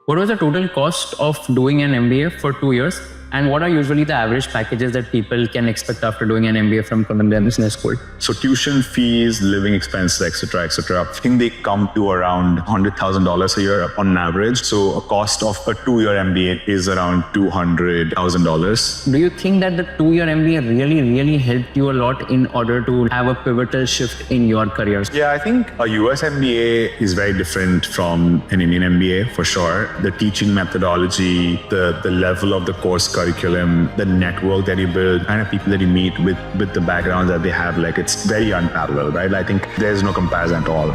What was the total cost of doing an MBA for 2 years? And what are usually the average packages that people can expect after doing an MBA from Columbia Business School? So tuition fees, living expenses, etc., etc. I think they come to around $100,000 a year on average. So a cost of a 2-year MBA is around $200,000. Do you think that the 2-year MBA really helped you a lot in order to have a pivotal shift in your careers? Yeah, I think a US MBA is very different from an Indian MBA for sure. The teaching methodology, the level of the course curriculum, the network that you build, kind of people that you meet with the background that they have, like it's very unparalleled, right? I think there's no comparison at all.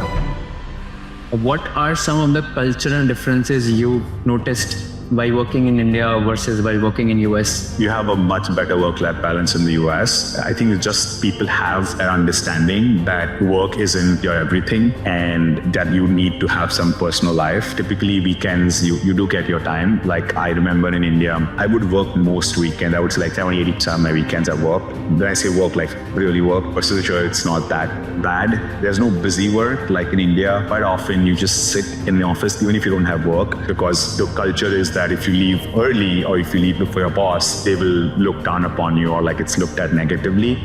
What are some of the cultural differences you noticed by working in India versus by working in US? You have a much better work-life balance in the US. I think it's just people have an understanding that work isn't your everything and that you need to have some personal life. Typically weekends, you do get your time. Like I remember in India, I would work most weekends. I would say like 70-80% of my weekends I worked. When I say work, like really work, versus sure it's not that bad. There's no busy work like in India. Quite often you just sit in the office even if you don't have work, because the culture is that if you leave early or if you leave before your boss, they will look down upon you or like it's looked at negatively.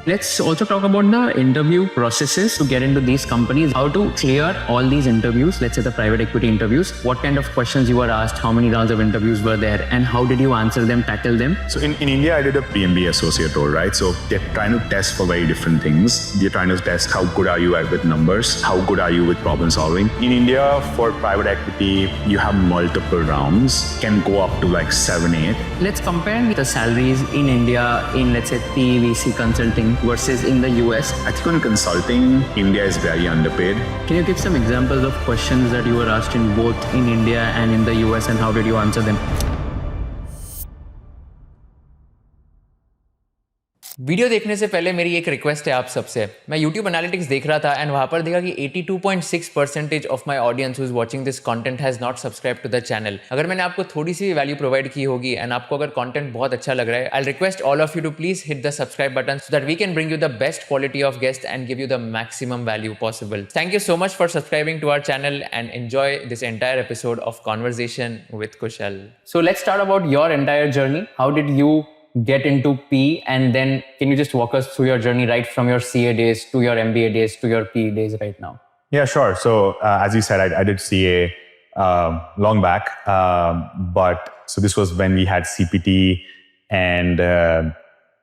Let's also talk about the interview processes to get into these companies. How to clear all these interviews, let's say the private equity interviews. What kind of questions you were asked, how many rounds of interviews were there, and how did you answer them, tackle them? So in India, I did a PMBA associate role, right? So they're trying to test for very different things. They're trying to test how good are you with numbers, how good are you with problem solving. In India, for private equity, you have multiple rounds, can go up to like 7, 8. Let's compare the salaries in India in, let's say, PVC consulting versus in the US. I think on consulting, India is very underpaid. Can you give some examples of questions that you were asked in both in India and in the US, and how did you answer them? Video देखने से पहले मेरी एक request है आप सबसे. मैं YouTube analytics देख रहा था एंड वहाँ पर देखा कि 82.6% of my audience who is watching this content has not subscribe to the channel. अगर मैंने आपको थोड़ी सी वैल्यू प्रोवाइड की होगी एंड आपको अगर कंटेंट बहुत अच्छा लग रहा है, I request all of you to please hit the subscribe button so that we can bring you the best quality of guest and give you the maximum value possible. Thank you so much for subscribing to our channel and enjoy this entire episode of conversation with Kushal. So let's start about your entire journey. How did you get into P, and then can you just walk us through your journey right from your CA days to your MBA days to your P days right now? Yeah, sure. So as you said, I did CA long back, but so this was when we had CPT and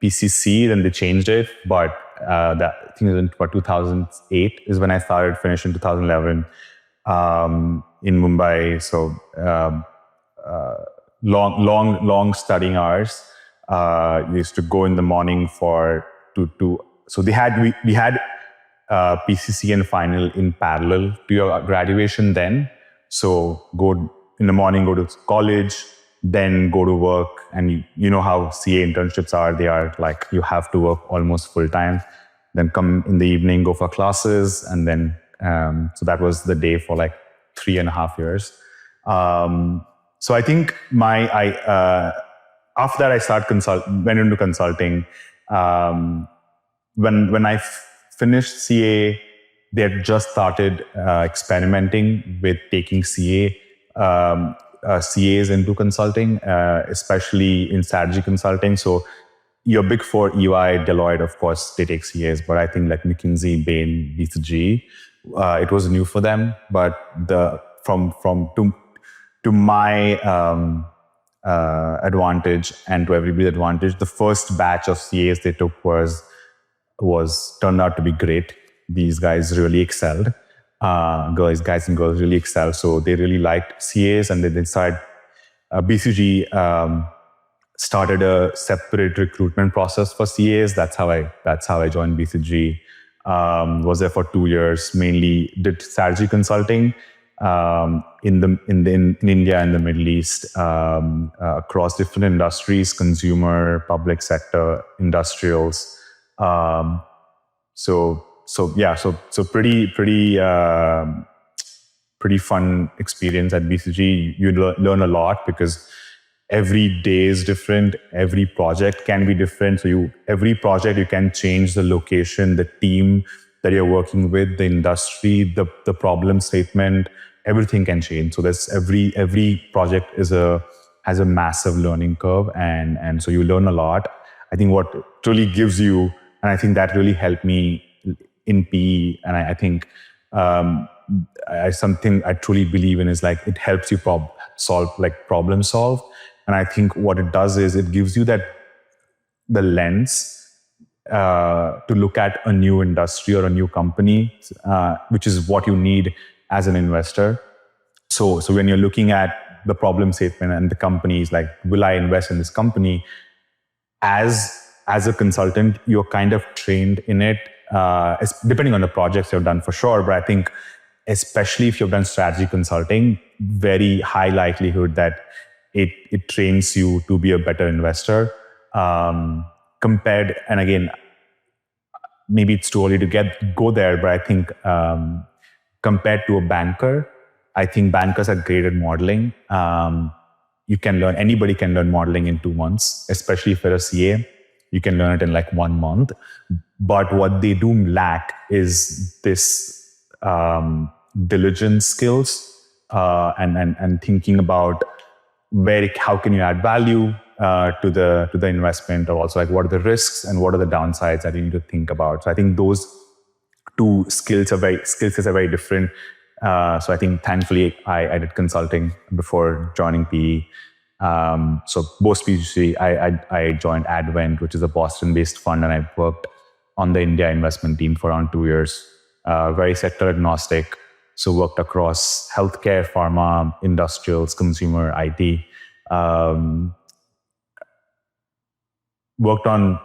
PCC, then they changed it. But that I think it was in 2008 is when I started, finished in 2011 in Mumbai. So long studying hours. Used to go in the morning so we had PCC and final in parallel to your graduation then. So go in the morning, go to college, then go to work, and you know how CA internships are. They are like you have to work almost full time, then come in the evening, go for classes, and then so that was the day for like 3.5 years. So I think after that, I went into consulting. When I finished CA, they had just started experimenting with taking CAs into consulting, especially in strategy consulting. So your big four, EY, Deloitte, of course, they take CAs, but I think like McKinsey, Bain, BCG, it was new for them. But to my advantage and to everybody's advantage, the first batch of CAs they took turned out to be great. These guys really excelled. Guys and girls really excelled. So they really liked CAs, and they decided BCG started a separate recruitment process for CAs. That's how I joined BCG. Was there for 2 years, mainly did strategy consulting. In India and the Middle East, across different industries, consumer, public sector, industrials. So pretty fun experience at BCG. You learn a lot because every day is different. Every project can be different. So every project you can change the location, the team that you're working with, the industry, the problem statement. everything can change. So there's every project has a massive learning curve, and so you learn a lot. I think what truly gives you, and I think that really helped me in PE, and I think something I truly believe in is like it helps you problem solve. And I think what it does is it gives you the lens to look at a new industry or a new company, which is what you need as an investor. So when you're looking at the problem statement and the companies, like, will I invest in this company? As a consultant, you're kind of trained in it, depending on the projects you've done for sure. But I think, especially if you've done strategy consulting, very high likelihood that it trains you to be a better investor. Compared, and again, maybe it's too early to go there, but I think compared to a banker, I think bankers are great at modeling. Anybody can learn modeling in 2 months, especially if you're a CA. You can learn it in like 1 month. But what they do lack is this diligence skills and thinking about how can you add value to the investment, or also like what are the risks and what are the downsides that you need to think about. So I think those two skill sets are very different. So I think thankfully I did consulting before joining PE. So post PhD, I joined Advent, which is a Boston-based fund, and I worked on the India investment team for around 2 years. Very sector agnostic. So worked across healthcare, pharma, industrials, consumer, IT. Worked on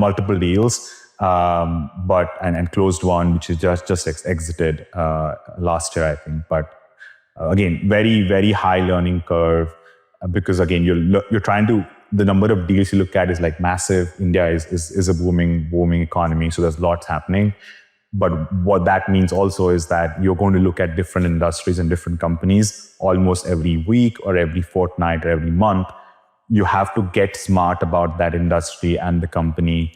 multiple deals, and closed one, which is just exited last year, I think. But again, very, very high learning curve, because again, you're trying to, the number of deals you look at is like massive. India is a booming economy, so there's lots happening. But what that means also is that you're going to look at different industries and different companies almost every week or every fortnight or every month. You have to get smart about that industry and the company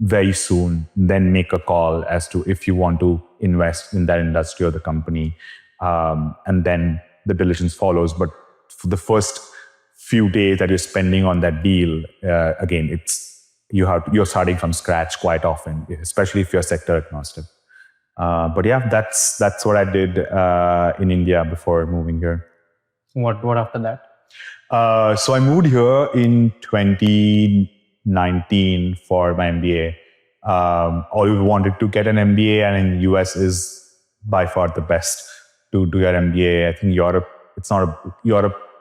very soon, then make a call as to if you want to invest in that industry or the company. And then the diligence follows. But for the first few days that you're spending on that deal, again, you're starting from scratch quite often, especially if you're sector agnostic. But yeah, that's what I did in India before moving here. What after that? So I moved here in 2019 for my MBA. Always wanted to get an MBA, and in US is by far the best to do your MBA. I think Europe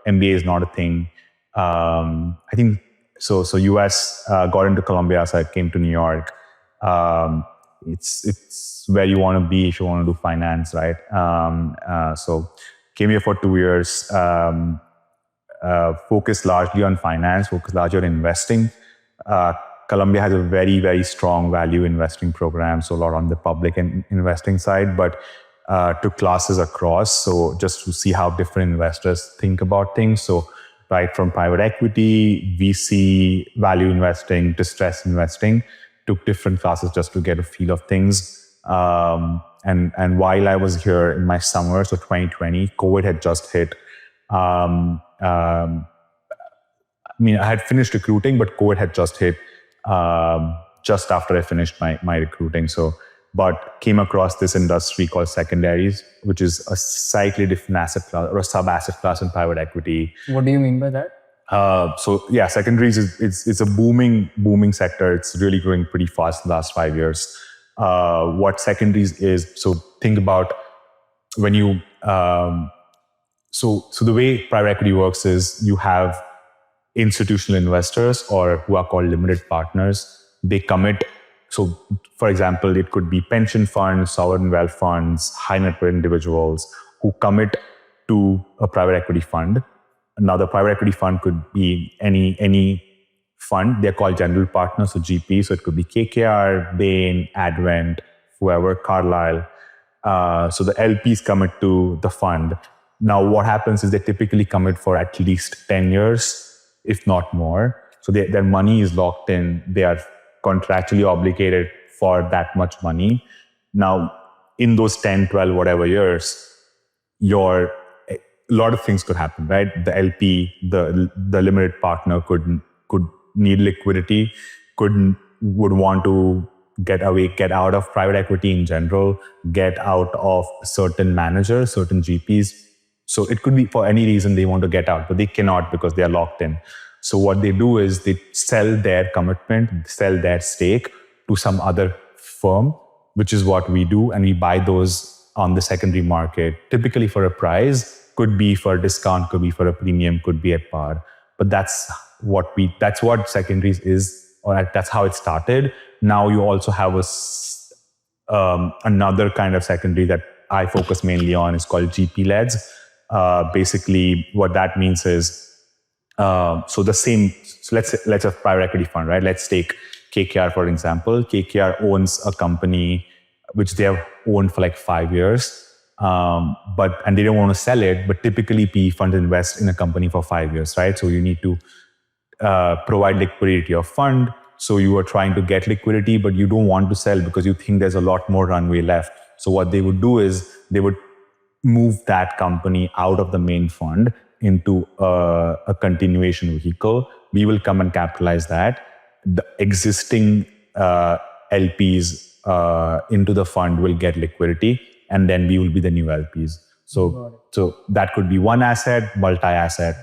MBA is not a thing. I think so US got into Columbia, so I came to New York. It's where you want to be if you want to do finance, right? So came here for 2 years. Focused largely on finance, focused largely on investing. Columbia has a very, very strong value investing program, so a lot on the public and investing side, but took classes across, so just to see how different investors think about things. So right from private equity, VC, value investing, distress investing, took different classes just to get a feel of things. And while I was here in my summer, so 2020, COVID had just hit. I had finished recruiting, but COVID had just hit just after I finished my recruiting. But came across this industry called Secondaries, which is a slightly different asset class or a sub-asset class in private equity. What do you mean by that? Secondaries is a booming sector. It's really growing pretty fast in the last 5 years. What secondaries is, so think about when you, so the way private equity works is you have institutional investors, or who are called limited partners. They commit. So for example, it could be pension funds, sovereign wealth funds, high net worth individuals who commit to a private equity fund. Now the private equity fund could be any fund. They're called general partners, so GP. So it could be KKR, Bain, Advent, whoever, Carlyle. So the LPs commit to the fund. Now what happens is they typically commit for at least 10 years, if not more. So their money is locked in. They are contractually obligated for that much money. Now, in those 10, 12, whatever years, a lot of things could happen, right? The LP, the limited partner could need liquidity, would want to get out of private equity in general, get out of certain managers, certain GPs. So it could be for any reason they want to get out, but they cannot because they are locked in. So what they do is they sell their commitment, sell their stake to some other firm, which is what we do. And we buy those on the secondary market, typically for a price, could be for a discount, could be for a premium, could be at par. But that's what secondaries is, or that's how it started. Now you also have another kind of secondary that I focus mainly on is called GP-leds. Basically, what that means is, so let's have private equity fund, right? Let's take KKR, for example. KKR owns a company which they have owned for like 5 years, and they don't want to sell it. But typically, PE funds invest in a company for 5 years, right? So you need to provide liquidity to your fund. So you are trying to get liquidity, but you don't want to sell because you think there's a lot more runway left. So what they would do is they would move that company out of the main fund into a continuation vehicle. We will come and capitalize that. The existing LPs into the fund will get liquidity, and then we will be the new LPs. So that could be one asset, multi-asset,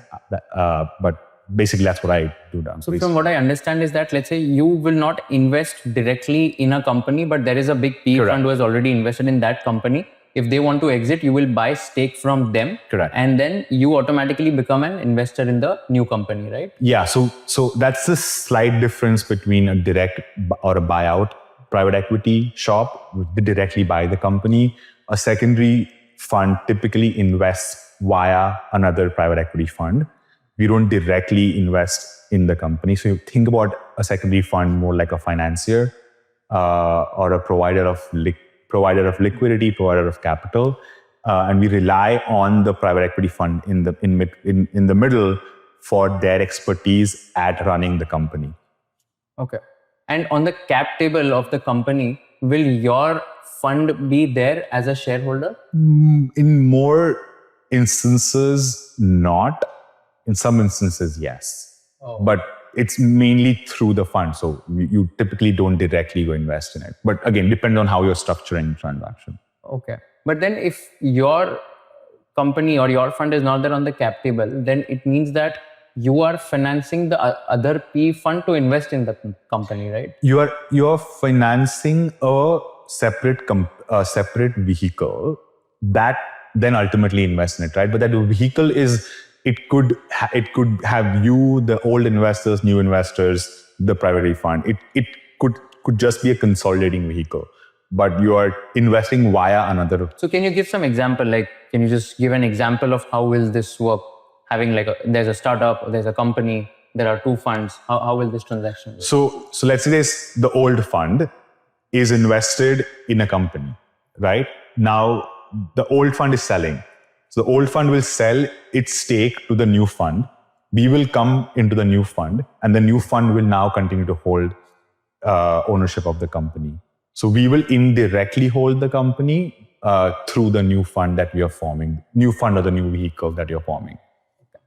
but basically that's what I do now. So from what I understand is that, let's say you will not invest directly in a company, but there is a big PE fund who has already invested in that company. If they want to exit, you will buy stake from them. Correct. And then you automatically become an investor in the new company, right? Yeah. So that's the slight difference between a direct or a buyout private equity shop. They directly buy the company. A secondary fund typically invests via another private equity fund. We don't directly invest in the company. So you think about a secondary fund more like a financier or a provider of liquidity, provider of capital, and we rely on the private equity fund in the middle for their expertise at running the company. Okay. And on the cap table of the company, will your fund be there as a shareholder? In more instances, not. In some instances, yes. But it's mainly through the fund. So you typically don't directly go invest in it. But again, depends on how you're structuring the transaction. Okay. But then if your company or your fund is not there on the cap table, then it means that you are financing the other PE fund to invest in the company, right? You're financing a separate vehicle that then ultimately invest in it, right? But that vehicle is, it could have you, the old investors, new investors, the private fund. It could just be a consolidating vehicle, but you are investing via another. So can you give some example? Like, can you just give an example of how will this work? Having there's a startup, there's a company, there are two funds. How will this transaction work? So let's say the old fund is invested in a company, right? Now the old fund is selling. So the old fund will sell its stake to the new fund. We will come into the new fund, and the new fund will now continue to hold ownership of the company. So we will indirectly hold the company through the new fund that we are forming, new fund or the new vehicle that you're forming. Okay.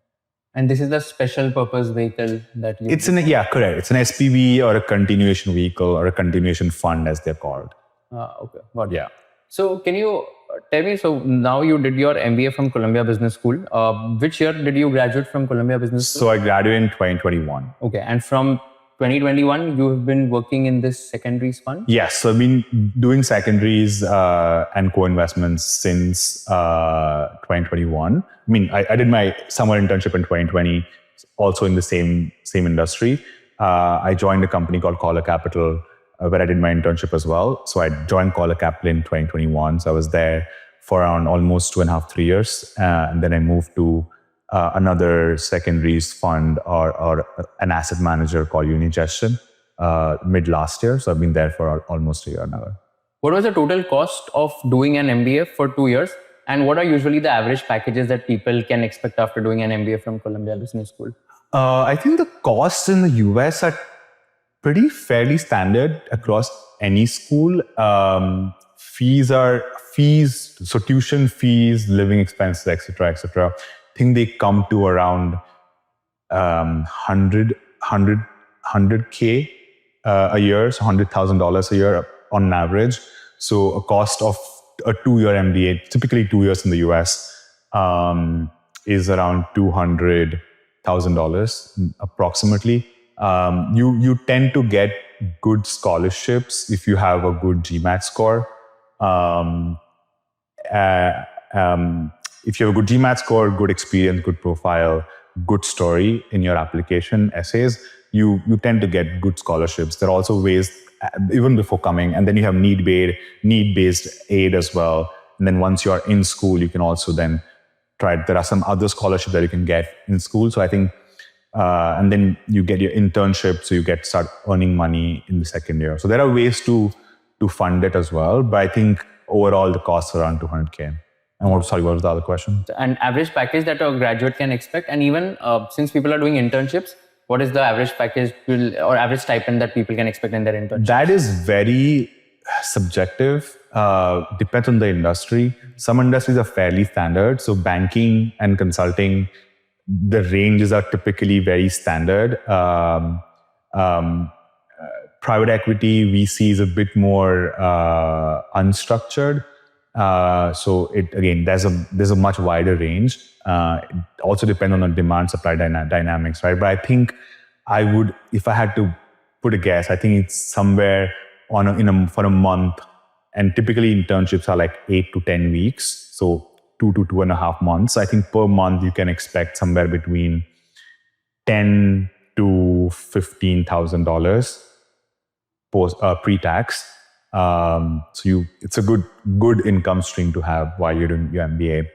And this is the special purpose vehicle that you... Correct. It's an SPV or a continuation vehicle or a continuation fund as they're called. Okay. Got it. Yeah. So can you tell me, so now you did your MBA from Columbia Business School. Which year did you graduate from Columbia Business School? So I graduated in 2021. Okay. And from 2021, you have been working in this secondaries fund? Yes. So I've been doing secondaries and co-investments since 2021. I mean, I did my summer internship in 2020, also in the same industry. I joined a company called KwK Capital, where I did my internship as well. So I joined KwK Capital in 2021. So I was there for around almost 2.5, 3 years. And then I moved to another secondaries fund or an asset manager called Unigestion mid last year. So I've been there for almost a year now. What was the total cost of doing an MBA for 2 years? And what are usually the average packages that people can expect after doing an MBA from Columbia Business School? I think the costs in the US are fairly standard across any school. Fees are fees, so tuition fees, living expenses, etc., I think they come to around 100K a year, so $100,000 a year on average. So a cost of a 2-year MBA, typically 2 years in the US, is around $200,000 approximately. You tend to get good scholarships if you have a good GMAT score. If you have a good GMAT score, good experience, good profile, good story in your application essays, you tend to get good scholarships. There are also ways, even before coming, and then you have need-based aid as well. And then once you're in school, you can also then try. There are some other scholarships that you can get in school. So I think, and then you get your internship, so you start earning money in the second year. So there are ways to fund it as well. But I think overall the costs are around 200K. And what was the other question? An average package that a graduate can expect, and even since people are doing internships, what is the average package or average stipend that people can expect in their internship? That is very subjective. Depends on the industry. Some industries are fairly standard. So banking and consulting, the ranges are typically very standard. Private equity, VC is a bit more unstructured. So there's a much wider range. It also depends on the demand supply dynamics, right? But I think if I had to put a guess, I think it's somewhere for a month, and typically internships are like 8 to 10 weeks, so 2 to 2.5 months. I think per month you can expect somewhere between $10,000 to $15,000 pre-tax. So it's a good income stream to have while you're doing your MBA.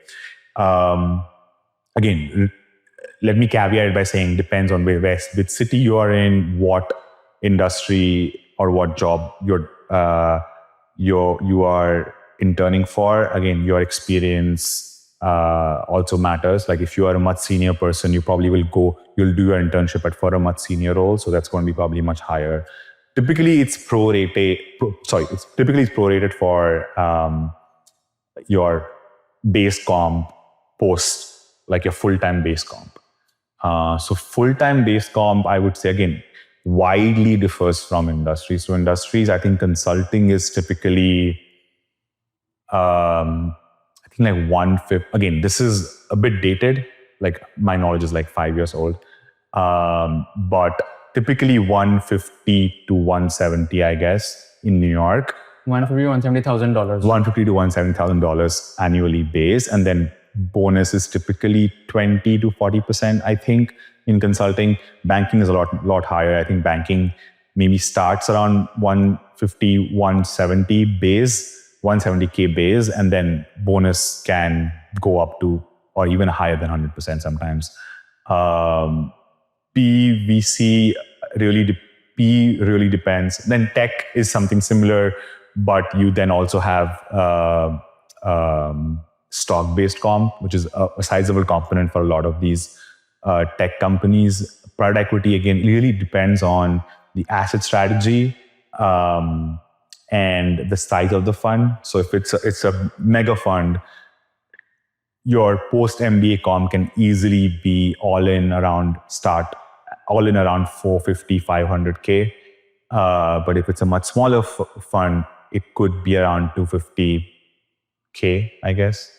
Again, let me caveat it by saying depends on which city you are in, what industry or what job you are interning for. Again, your experience also matters. Like if you are a much senior person, you probably you'll do your internship for a much senior role, so that's going to be probably much higher. Typically, it's prorated for your base comp post, like your full-time base comp. So full-time base comp, I would say, again, widely differs from industries. So industries, I think consulting is typically, I think like 1/5. Again, this is a bit dated. Like my knowledge is like 5 years old. But typically $150 to $170, I guess, in New York. $150,000 to $170,000. $150,000 to $170,000 annually base, and then bonus is typically 20 to 40%. I think in consulting, banking is a lot higher. I think banking maybe starts around 150, 170 base, 170K base, and then bonus can go up to or even higher than 100% sometimes. PVC really depends. Then tech is something similar, but you then also have stock-based comp, which is a sizable component for a lot of these tech companies. Private equity, again, really depends on the asset strategy and the size of the fund. So if it's a mega fund, your post-MBA comp can easily be all in around 450, 500K. But if it's a much smaller fund, it could be around 250K, I guess.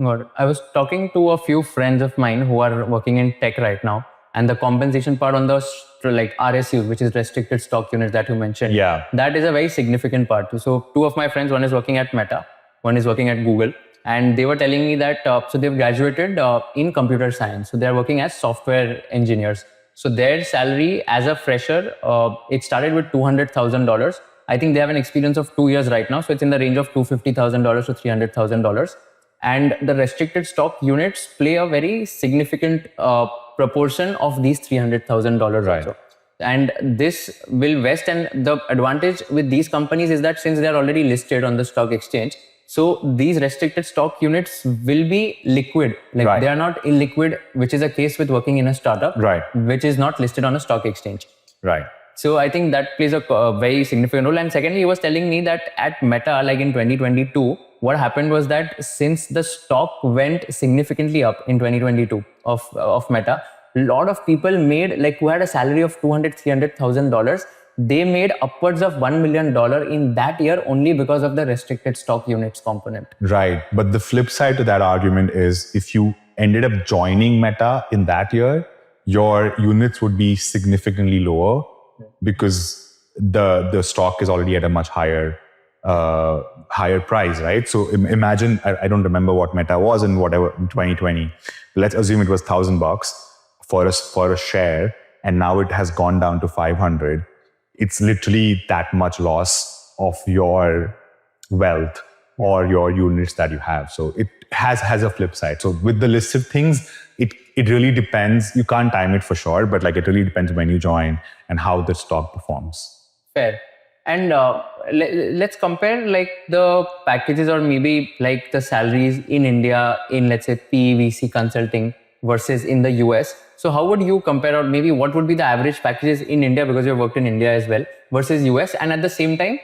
Got it. I was talking to a few friends of mine who are working in tech right now, and the compensation part on the like RSUs, which is restricted stock units that you mentioned, that is a very significant part. So two of my friends, one is working at Meta, one is working at Google. And they were telling me that, so they've graduated in computer science. So they're working as software engineers. So their salary as a fresher, it started with $200,000. I think they have an experience of 2 years right now. So it's in the range of $250,000 to $300,000. And the restricted stock units play a very significant proportion of these $300,000 also. And this will vest. And the advantage with these companies is that since they're already listed on the stock exchange, so these restricted stock units will be liquid. Like they are not illiquid, which is a case with working in a startup, which is not listed on a stock exchange. So I think that plays a very significant role. And secondly, he was telling me that at Meta, like in 2022, what happened was that since the stock went significantly up in 2022 of Meta, a lot of people made, like, who had a salary of $200,000-$300,000, they made upwards of $1 million in that year only because of the restricted stock units component. Right. But the flip side to that argument is if you ended up joining Meta in that year, your units would be significantly lower because the stock is already at a much higher price, right? So imagine, I don't remember what Meta was in 2020. Let's assume it was $1,000 for a share, and now it has gone down to 500. It's literally that much loss of your wealth or your units that you have. So it has a flip side. So with the list of things, it really depends. You can't time it for sure, but like it really depends when you join and how the stock performs. Fair. And let's compare like the packages or maybe like the salaries in India in, let's say, PVC consulting versus in the US. So how would you compare, or maybe what would be the average packages in India, because you've worked in India as well, versus US? And at the same time,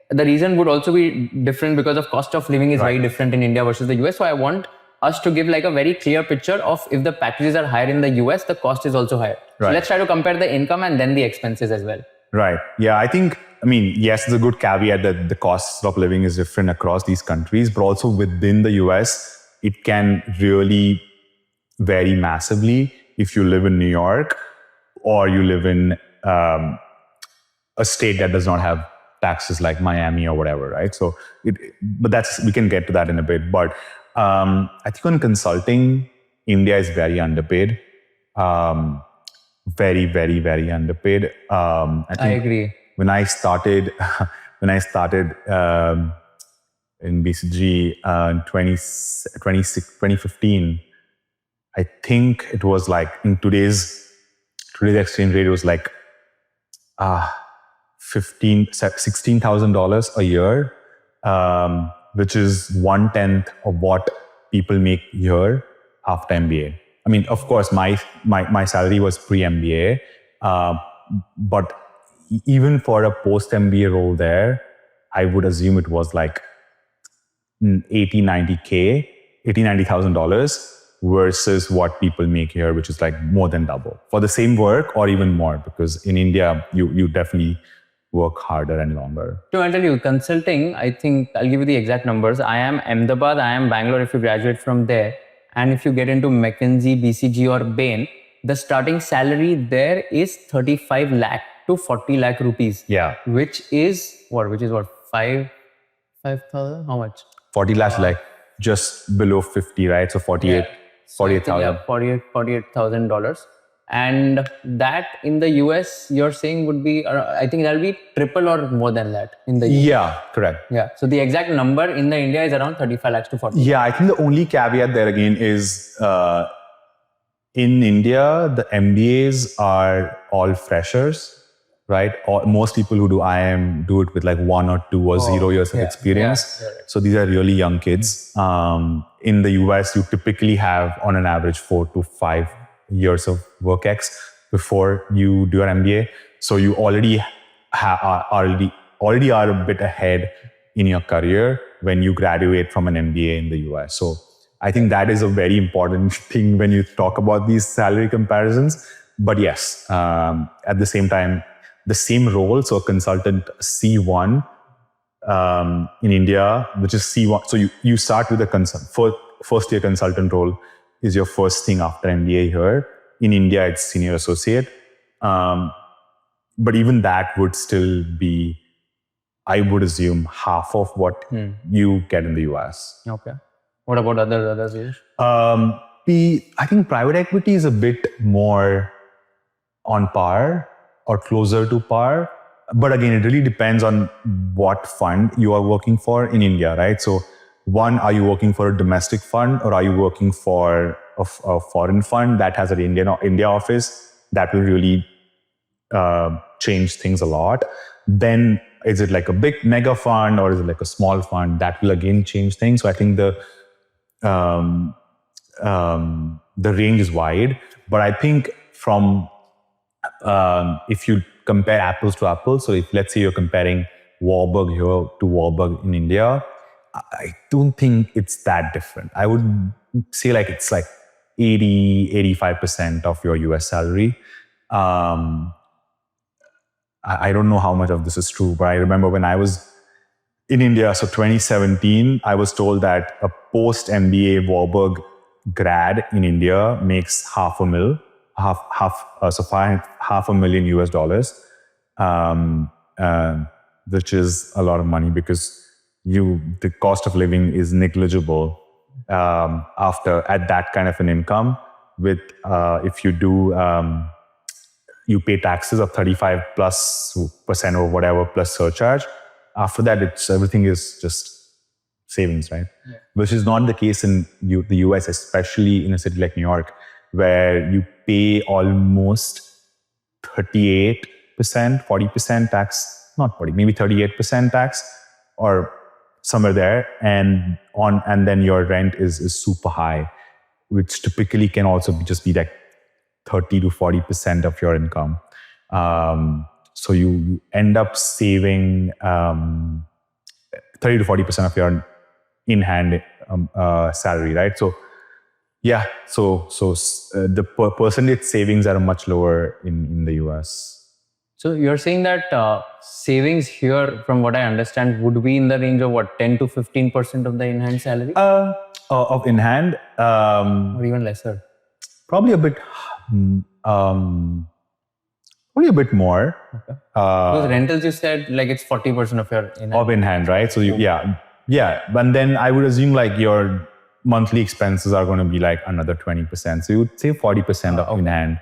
the reason would also be different because of cost of living is very different in India versus the US. So I want us to give like a very clear picture of if the packages are higher in the US, the cost is also higher. So let's try to compare the income and then the expenses as well. Right. Yeah, I mean, yes, it's a good caveat that the cost of living is different across these countries, but also within the US, it can really vary massively if you live in New York or you live in a state that does not have taxes like Miami or whatever, right? So, but we can get to that in a bit. But I think on consulting, India is very underpaid. Very, very, very underpaid. I agree. When I started in BCG in 2015, I think it was like in today's exchange rate, it was like $16,000 a year, which is 1/10 of what people make here after MBA. I mean, of course, my salary was pre-MBA, but even for a post-MBA role there, I would assume it was like $90,000 versus what people make here, which is like more than double for the same work or even more, because in India, you definitely work harder and longer. So I'll tell you, consulting, I think I'll give you the exact numbers. I am Ahmedabad, I am Bangalore if you graduate from there. And if you get into McKinsey, BCG or Bain, the starting salary there is 35 lakh to 40 lakh rupees. Yeah. Which is what? 5,000? How much? 40 lakhs, like just below 50, right? So 48,000. Yeah, $48,000. And that in the US, you're saying would be, I think that'll be triple or more than that in the US. Yeah, correct. Yeah. So the exact number in the India is around 35 lakhs to 40. Yeah, I think the only caveat there again is in India, the MBAs are all freshers, right? Most people who do IIM do it with like 1 or 2 or 0 years of experience. Yeah. So these are really young kids. In the US, you typically have on an average 4 to 5 years of work ex before you do your MBA. So you already are a bit ahead in your career when you graduate from an MBA in the US. So I think that is a very important thing when you talk about these salary comparisons. But yes, at the same time, the same role, so a consultant C1 in India, which is C1. So you start with a first year consultant role is your first thing after MBA here. In India, it's senior associate. But even that would still be, I would assume, half of what you get in the US. Okay. What about others? I think private equity is a bit more on par or closer to par. But again, it really depends on what fund you are working for in India, right? So one, are you working for a domestic fund or are you working for a foreign fund that has an India office? That will really change things a lot. Then is it like a big mega fund or is it like a small fund? That will again change things. So I think the range is wide. But I think from if you compare apples to apples, so if let's say you're comparing Warburg here to Warburg in India, I don't think it's that different. I would say like it's like 85% of your US salary. I don't know how much of this is true, but I remember when I was in India, so 2017, I was told that a post-MBA Warburg grad in India makes half a million US dollars, which is a lot of money because the cost of living is negligible at that kind of an income. With if you do. You pay taxes of 35+% or whatever plus surcharge. After that, everything is just savings, right? Yeah. Which is not the case in the US, especially in a city like New York, where you pay almost 38%, 40% tax, not 40, maybe 38% tax or somewhere there. And then your rent is super high, which typically can also just be like 30 to 40% of your income. So you end up saving 30 to 40% of your in-hand salary, right? So yeah, so the percentage savings are much lower in the US. So you're saying that savings here, from what I understand, would be in the range of what, 10 to 15% of the in-hand salary? Of in-hand? Or even lesser? Probably a bit more. Okay. Because rentals, you said like it's 40% of your in-hand. Of in-hand, right? So yeah. But then I would assume like your monthly expenses are going to be like another 20%. So you would say 40% of in-hand.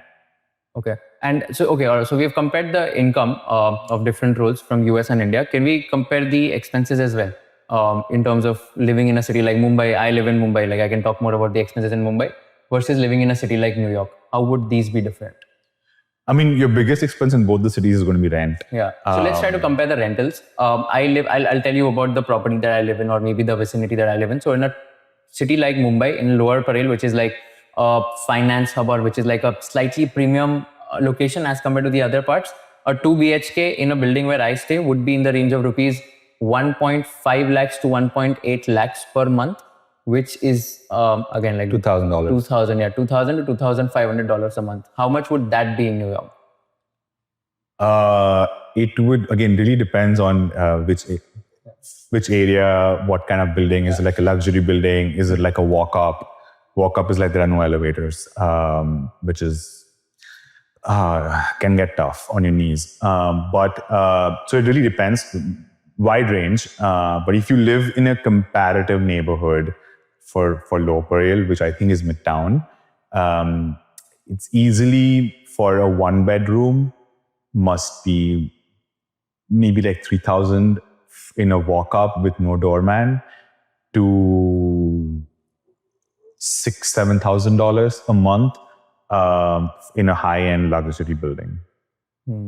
Okay. And so we have compared the income of different roles from US and India. Can we compare the expenses as well? In terms of living in a city like Mumbai? I live in Mumbai. Like I can talk more about the expenses in Mumbai versus living in a city like New York. How would these be different? I mean, your biggest expense in both the cities is going to be rent. Yeah. So let's try to compare the rentals. I'll tell you about the property that I live in, or maybe the vicinity that I live in. So in a city like Mumbai, in Lower Parel, which is like a finance hub, or which is like a slightly premium location as compared to the other parts, a 2 BHK in a building where I stay would be in the range of rupees 1.5 lakhs to 1.8 lakhs per month, which is again like $2,000. 2,000, yeah, $2,000 to $2,500 a month. How much would that be in New York? It would again really depends on which area, what kind of building. Is it like a luxury building? Is it like a walk-up? Walk-up is like there are no elevators, which is can get tough on your knees. But so it really depends. Wide range. But if you live in a comparative neighborhood for Lower Parel, which I think is Midtown, it's easily for a 1-bedroom must be maybe like 3,000 in a walk-up with no doorman to $6,000-7,000 a month in a high-end luxury building.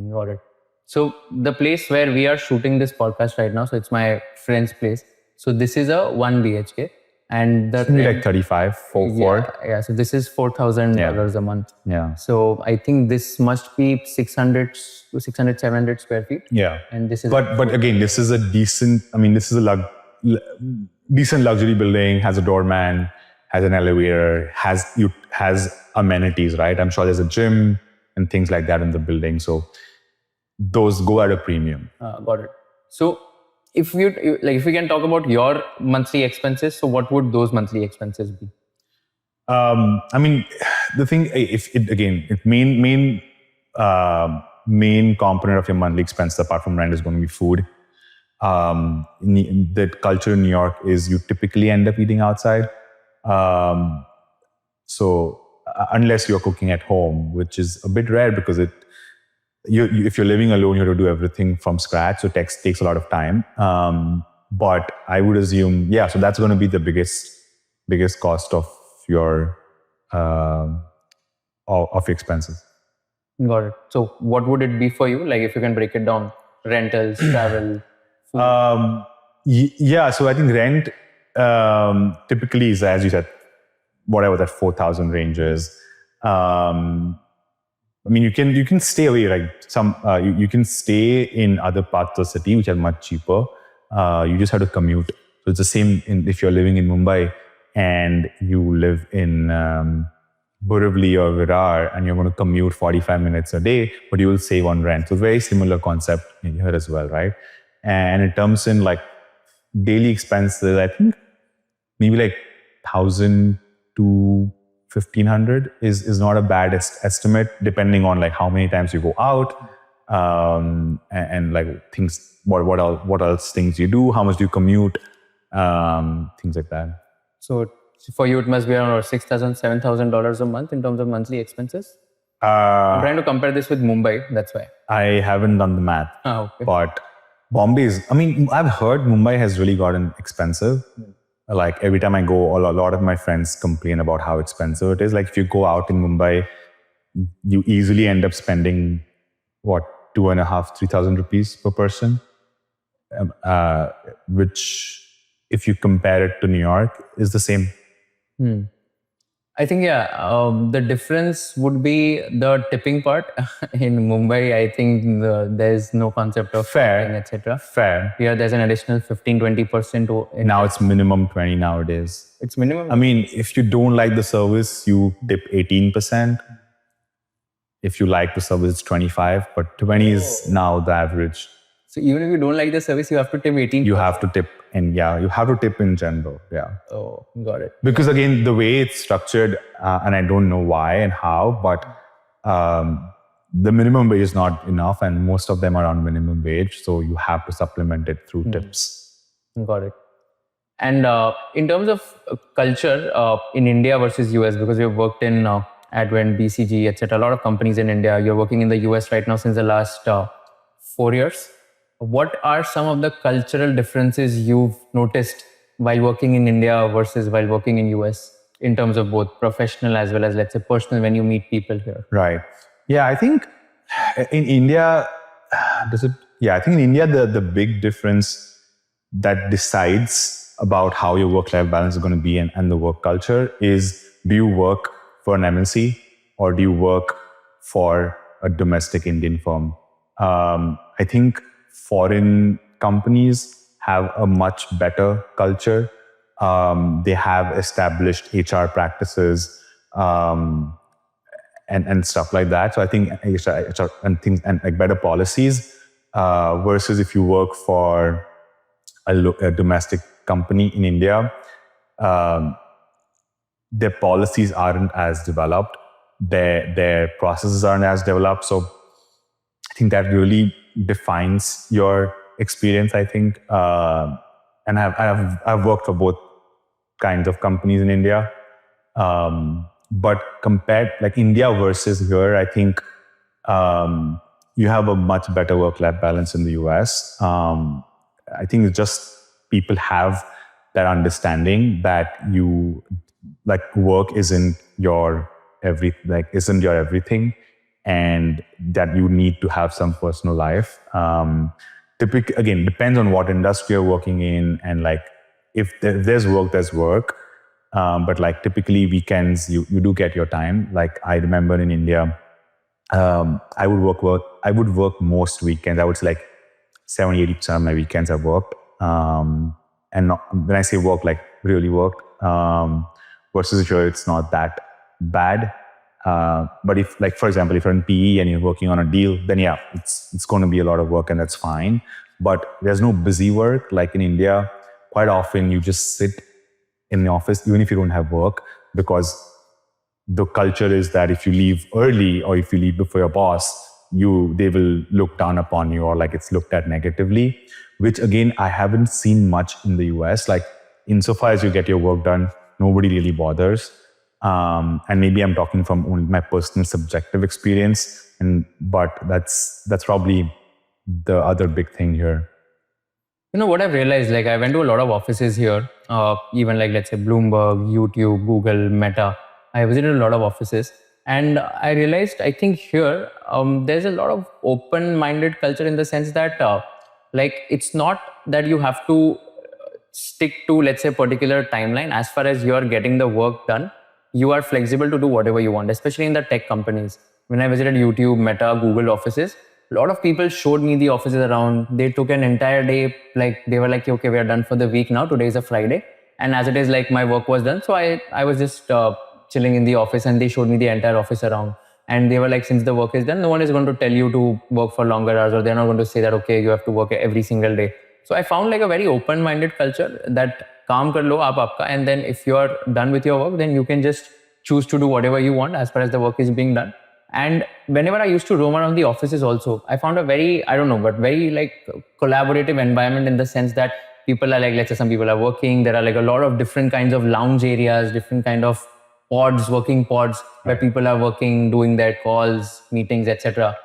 Got it. So the place where we are shooting this podcast right now, so it's my friend's place. So this is a 1 BHK. And the like 35, 4. Yeah. So this is $4,000 a month. Yeah. So I think this must be 600 to 700 square feet. Yeah. And this is. But again, this is a decent. I mean, this is a decent luxury building. Has a doorman, has an elevator, has amenities. Right. I'm sure there's a gym and things like that in the building. So those go at a premium. Got it. So if we can talk about your monthly expenses, so what would those monthly expenses be? I mean, the thing, main component of your monthly expense apart from rent is going to be food. The culture in New York is you typically end up eating outside. So unless you're cooking at home, which is a bit rare because if you're living alone, you have to do everything from scratch. So it takes a lot of time. But I would assume, so that's going to be the biggest cost of your expenses. Got it. So what would it be for you? Like if you can break it down, rentals, travel, food. So I think rent typically is, as you said, whatever that 4,000 range is. I mean, you can stay away, like you can stay in other parts of the city which are much cheaper. You just have to commute So it's the same if you're living in Mumbai and you live in Borivali or Virar and you're going to commute 45 minutes a day, but you will save on rent. So very similar concept in here as well, right? And in terms in like daily expenses, I think maybe like 1,000 to 1,500 is not a bad estimate, depending on like how many times you go out, and like things, what else things you do, how much do you commute, things like that. So for you, it must be around $6,000, $7,000 a month in terms of monthly expenses. Uh, I'm trying to compare this with Mumbai. That's why. I haven't done the math, Okay. but Bombay is, I mean, I've heard Mumbai has really gotten expensive. Like every time I go, a lot of my friends complain about how expensive it is. Like if you go out in Mumbai, you easily end up spending what, 2,500, 3,000 rupees per person, which if you compare it to New York is the same. I think, the difference would be the tipping part. In Mumbai, I think there's no concept of tipping, etc. Fair. Here, there's an additional 15-20%. Now it's minimum 20 nowadays. It's minimum. I mean, if you don't like the service, you tip 18%. If you like the service, it's 25, but 20 is now the average. So even if you don't like the service, you have to tip 18. You have to tip, and you have to tip in general. Yeah. Oh, got it. Because again, the way it's structured, and I don't know why and how, but the minimum wage is not enough, and most of them are on minimum wage, so you have to supplement it through tips. Got it. And in terms of culture in India versus US, because you've worked in Advent, BCG, etc., a lot of companies in India. You're working in the US right now since the last 4 years. What are some of the cultural differences you've noticed while working in India versus while working in US in terms of both professional as well as, let's say, personal when you meet people here? Right. Yeah, I think in India, the big difference that decides about how your work-life balance is going to be and the work culture is, do you work for an MNC or do you work for a domestic Indian firm? I think foreign companies have a much better culture. They have established HR practices and stuff like that. So I think HR and things and like better policies versus if you work for a domestic company in India, their policies aren't as developed. Their processes aren't as developed. So I think that really defines your experience, I think. And I've worked for both kinds of companies in India. But compared, like India versus here, I think you have a much better work-life balance in the US. I think it's just people have that understanding that you, like, work isn't your everything, and that you need to have some personal life. Typically, again, depends on what industry you're working in, and like if there's work, there's work. But like typically weekends, you do get your time. Like I remember in India, I would work most weekends. I would say like 70-80% of my weekends I worked. And when I say work, like really worked. Versus here, it's not that bad. But if, like, for example, if you're in PE and you're working on a deal, then yeah, it's going to be a lot of work, and that's fine. But there's no busy work. Like in India, quite often you just sit in the office, even if you don't have work, because the culture is that if you leave early or if you leave before your boss, they will look down upon you, or like it's looked at negatively, which again, I haven't seen much in the US. Like insofar as you get your work done, nobody really bothers. And maybe I'm talking from only my personal subjective experience, but that's probably the other big thing here. You know what I've realized, like I went to a lot of offices here, even like let's say Bloomberg, YouTube, Google, Meta. I visited a lot of offices, and I realized, I think here there's a lot of open-minded culture in the sense that like it's not that you have to stick to, let's say, particular timeline. As far as you're getting the work done, you are flexible to do whatever you want, especially in the tech companies. When I visited YouTube, Meta, Google offices, A lot of people showed me the offices around. They took an entire day. Like they were like, okay, we are done for the week now. Today is a Friday. And as it is, like my work was done. So I was just chilling in the office, and they showed me the entire office around. And they were like, since the work is done, no one is going to tell you to work for longer hours, or they're not going to say that, okay, you have to work every single day. So I found like a very open-minded culture that काम कर लो आप आपका, and then if you are done with your work, then you can just choose to do whatever you want as far as the work is being done. And whenever I used to roam around the offices also, I found a very, I don't know, but very like collaborative environment, in the sense that people are like, let's say some people are working, there are like a lot of different kinds of lounge areas, different kind of pods, working pods, where people are working, doing their calls, meetings, etc.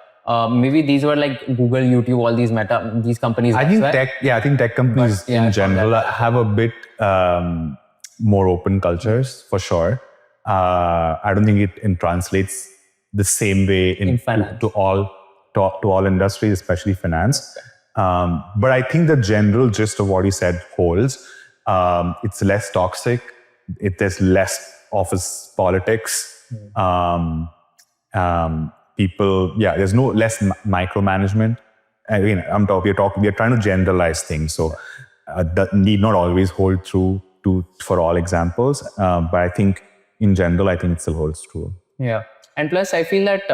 Maybe these were like Google, YouTube, all these companies. I think tech companies in general have a bit more open cultures for sure. I don't think it translates the same way in finance. to all industries, especially finance. But I think the general gist of what he said holds. It's less toxic. There's less office politics. People, there's no less micromanagement. I mean, we are trying to generalize things, so that need not always hold true for all examples. But I think in general, I think it still holds true. Yeah, and plus I feel that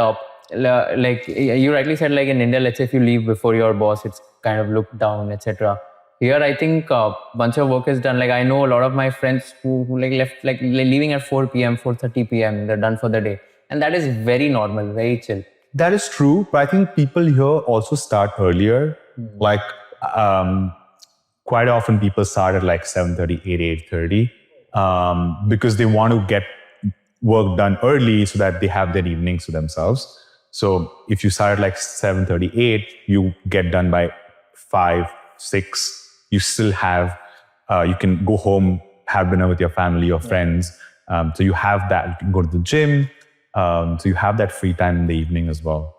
like you rightly said, like in India, let's say if you leave before your boss, it's kind of looked down, etc. Here, I think bunch of work is done. Like I know a lot of my friends who like left, like leaving at 4 p.m., 4:30 p.m. They're done for the day. And that is very normal, very chill. That is true, but I think people here also start earlier. Like quite often people start at like 7:30, 8:30, because they want to get work done early so that they have their evenings to themselves. So if you start at like 7:30, 8, you get done by 5, 6. You still have, you can go home, have dinner with your family, your friends. So you have that, you can go to the gym. So you have that free time in the evening as well.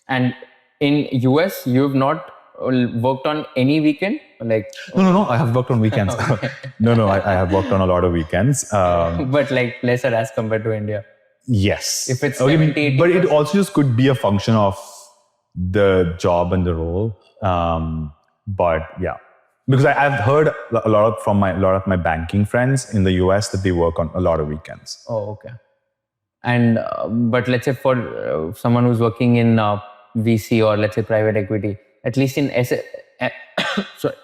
And in US, you've not worked on any weekend? Like No. I have worked on weekends. No. I have worked on a lot of weekends. But like lesser as compared to India. Yes. If it's 70, but it also just could be a function of the job and the role. But yeah, because I've heard a lot of my banking friends in the US that they work on a lot of weekends. Oh, okay. And but let's say for someone who's working in VC or let's say private equity, at least in sorry,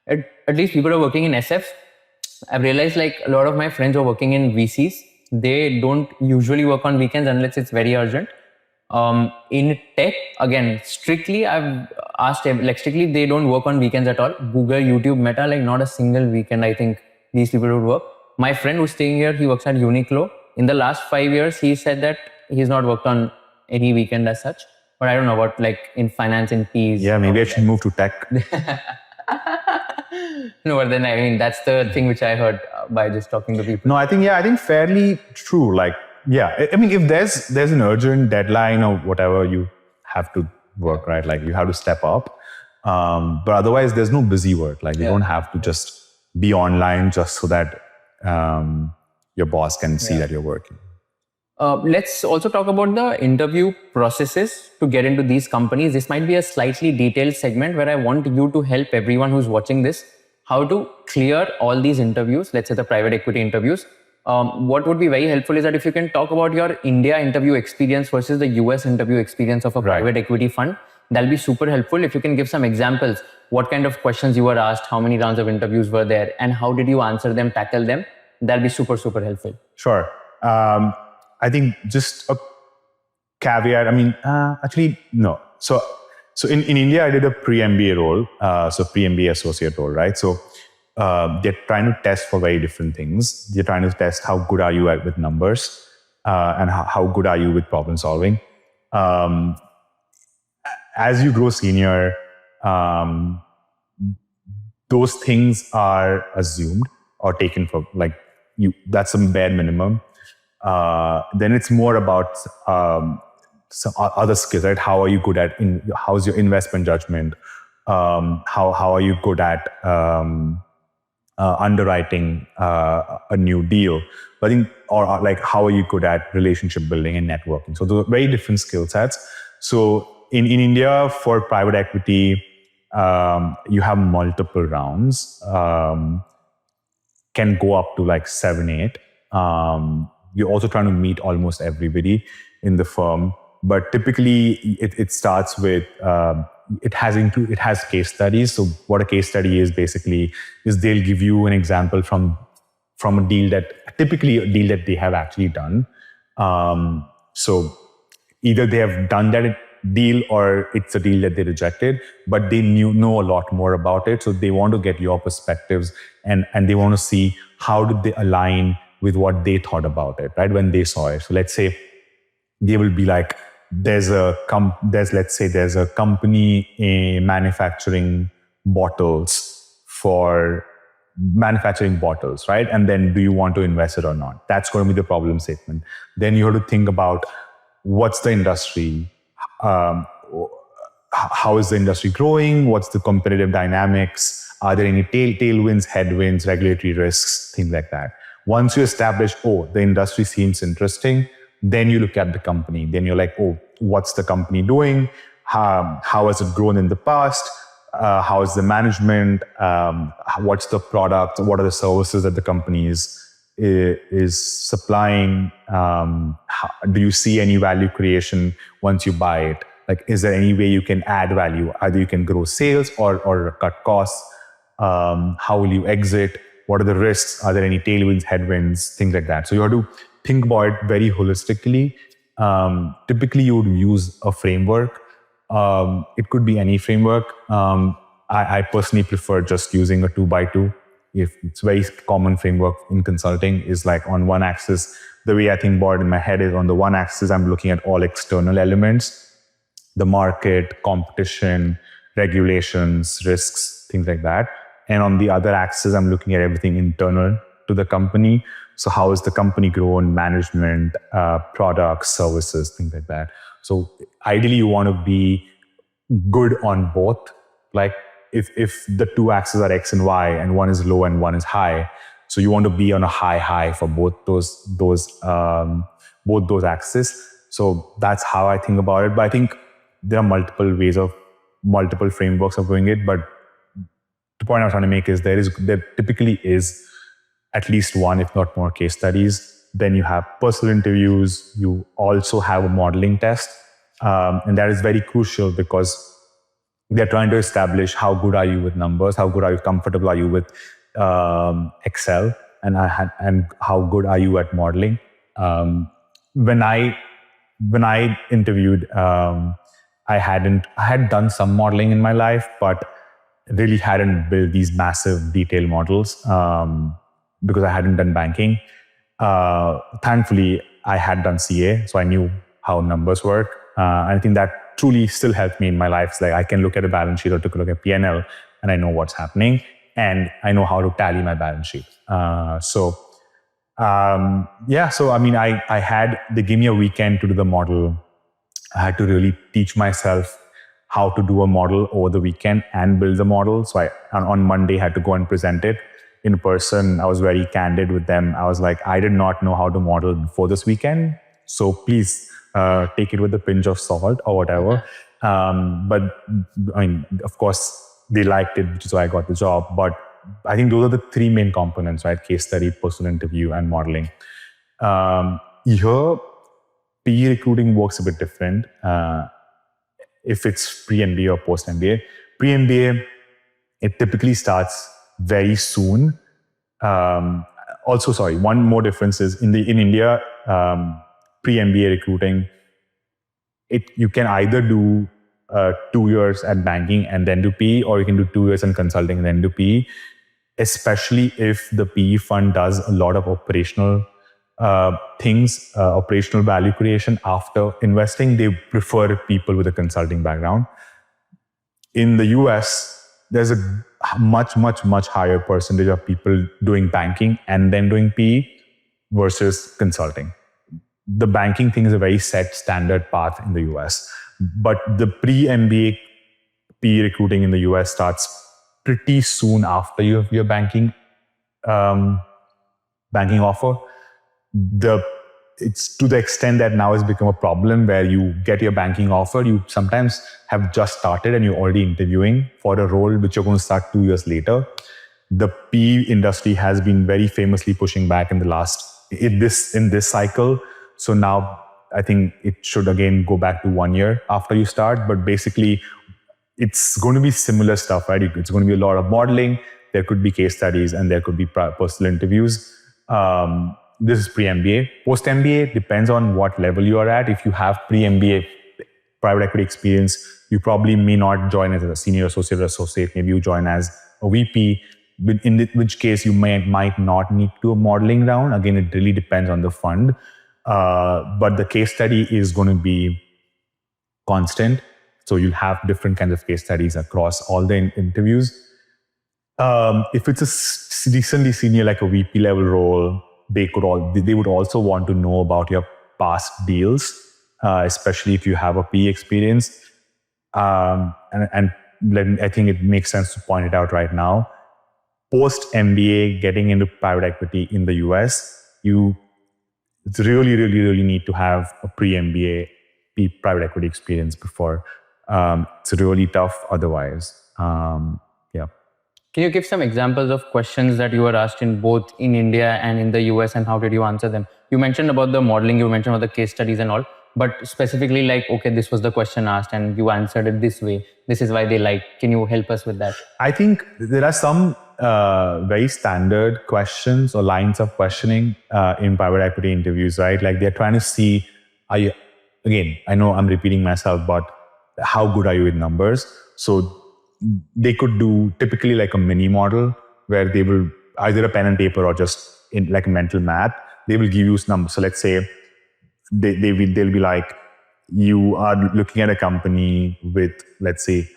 at least people are working in SF. I've realized like a lot of my friends who are working in VCs, they don't usually work on weekends unless it's very urgent. In tech, again, strictly I've asked like strictly they don't work on weekends at all. Google, YouTube, Meta, like not a single weekend I think these people would work. My friend who's staying here, he works at Uniqlo. In the last 5 years, he said that he's not worked on any weekend as such. But I don't know what, like in finance, in P's. Yeah, maybe I should move to tech. No, but then I mean, that's the thing which I heard by just talking to people. No, I think fairly true. Like, yeah, I mean, if there's an urgent deadline or whatever, you have to work, right? Like you have to step up. But otherwise, there's no busy work. Like you don't have to just be online just so that your boss can see that you're working. Let's also talk about the interview processes to get into these companies. This might be a slightly detailed segment where I want you to help everyone who's watching this how to clear all these interviews, let's say the private equity interviews. What would be very helpful is that if you can talk about your India interview experience versus the US interview experience of a private equity fund, that'll be super helpful. If you can give some examples, what kind of questions you were asked, how many rounds of interviews were there, and how did you answer them, tackle them, that'll be super, super helpful. Sure. I think just a caveat. I mean, actually, no. So in India, I did a pre-MBA role, so pre-MBA associate role, right? So they're trying to test for very different things. They're trying to test how good are you with numbers and how good are you with problem solving. As you grow senior, those things are assumed or taken for like you. That's some bare minimum. Then it's more about some other skills, right? How are you good at? How's your investment judgment? How are you good at underwriting a new deal? I think, or like how are you good at relationship building and networking? So those are very different skill sets. So in India, for private equity, you have multiple rounds. Can go up to like 7, 8. You're also trying to meet almost everybody in the firm, but typically it starts with it has case studies. So what a case study is basically is they'll give you an example from a deal typically a deal that they have actually done. So either they have done that deal or it's a deal that they rejected, but they know a lot more about it. So they want to get your perspectives and they want to see how did they align with what they thought about it, right? When they saw it. So let's say they will be like, there's a company manufacturing bottles, right? And then do you want to invest it or not? That's going to be the problem statement. Then you have to think about what's the industry, how is the industry growing, what's the competitive dynamics, are there any tailwinds, headwinds, regulatory risks, things like that. Once you establish, the industry seems interesting, then you look at the company. Then you're like, what's the company doing? How has it grown in the past? How is the management? What's the product? What are the services that the company is supplying? Do you see any value creation once you buy it? Like, is there any way you can add value? Either you can grow sales or cut costs. How will you exit? What are the risks? Are there any tailwinds, headwinds, things like that? So you have to think about it very holistically. Typically, you would use a framework. It could be any framework. I personally prefer just using a 2x2. If it's a very common framework in consulting, is like on one axis. The way I think about it in my head is on the one axis, I'm looking at all external elements, the market, competition, regulations, risks, things like that. And on the other axis, I'm looking at everything internal to the company. So how is the company grown, management, products, services, things like that. So ideally, you want to be good on both. Like if the two axes are X and Y and one is low and one is high, so you want to be on a high for both those axes. So that's how I think about it. But I think there are multiple frameworks of doing it. But the point I was trying to make is there typically is at least one, if not more, case studies. Then you have personal interviews. You also have a modeling test. And that is very crucial because they're trying to establish how good are you with numbers, how good are you, comfortable are you with Excel, and how good are you at modeling. When I interviewed, I had done some modeling in my life, but really hadn't built these massive detailed models because I hadn't done banking. Thankfully, I had done CA, so I knew how numbers work. I think that truly still helped me in my life. It's like I can look at a balance sheet or take a look at P&L and I know what's happening and I know how to tally my balance sheet. So I mean, they gave me a weekend to do the model. I had to really teach myself how to do a model over the weekend and build the model. So on Monday, had to go and present it in person. I was very candid with them. I was like, I did not know how to model before this weekend. So please take it with a pinch of salt or whatever. But I mean, of course, they liked it, which is why I got the job. But I think those are the three main components, right? Case study, personal interview, and modeling. Here, PE recruiting works a bit different. If it's pre-MBA or post-MBA. Pre-MBA, it typically starts very soon. One more difference is in India, pre-MBA recruiting, you can either do 2 years at banking and then do PE, or you can do 2 years in consulting and then do PE, especially if the PE fund does a lot of operational things, operational value creation after investing. They prefer people with a consulting background. In the US, there's a much higher percentage of people doing banking and then doing PE versus consulting. The banking thing is a very set standard path in the US, but the pre-MBA PE recruiting in the US starts pretty soon after you have your banking offer. The it's to the extent that now it's become a problem where you get your banking offer, you sometimes have just started and you're already interviewing for a role which you're going to start 2 years later. The PE industry has been very famously pushing back in this cycle. So now I think it should again go back to 1 year after you start. But basically, it's going to be similar stuff, right? It's going to be a lot of modeling. There could be case studies and there could be personal interviews. This is pre-MBA. Post-MBA depends on what level you are at. If you have pre-MBA private equity experience, you probably may not join as a senior associate or associate. Maybe you join as a VP, in which case you might not need to do a modeling round. Again, it really depends on the fund. But the case study is going to be constant. So you'll have different kinds of case studies across all the interviews. If it's a decently senior, like a VP level role, they would also want to know about your past deals, especially if you have a PE experience. And I think it makes sense to point it out right now. Post-MBA, getting into private equity in the US, it's really, really, really need to have a pre-MBA private equity experience before. It's really tough otherwise. Yeah. Can you give some examples of questions that you were asked in both in India and in the US, and how did you answer them? You mentioned about the modeling, you mentioned about the case studies and all, but specifically like, okay, this was the question asked and you answered it this way. This is why they like. Can you help us with that? I think there are some very standard questions or lines of questioning in private equity interviews, right? Like they're trying to see, again, I know I'm repeating myself, but how good are you with numbers? So they could do typically like a mini model where they will either a pen and paper or just in like mental math, they will give you numbers. So let's say they'll be like, you are looking at a company with, let's say,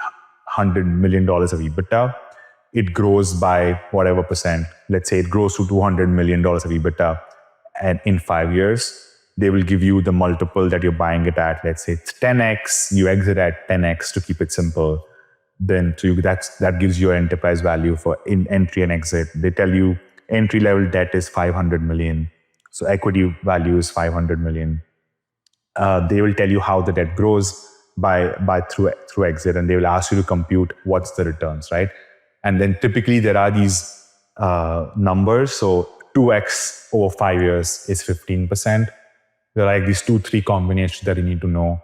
$100 million of EBITDA. It grows by whatever percent. Let's say it grows to $200 million of EBITDA, and in 5 years, they will give you the multiple that you're buying it at. Let's say it's 10x, you exit at 10x to keep it simple. Then that gives you an enterprise value for entry and exit. They tell you entry level debt is 500 million. So equity value is 500 million. They will tell you how the debt grows through exit, and they will ask you to compute what's the returns, right? And then typically there are these numbers. So 2x over 5 years is 15%. There are like these 2-3 combinations that you need to know.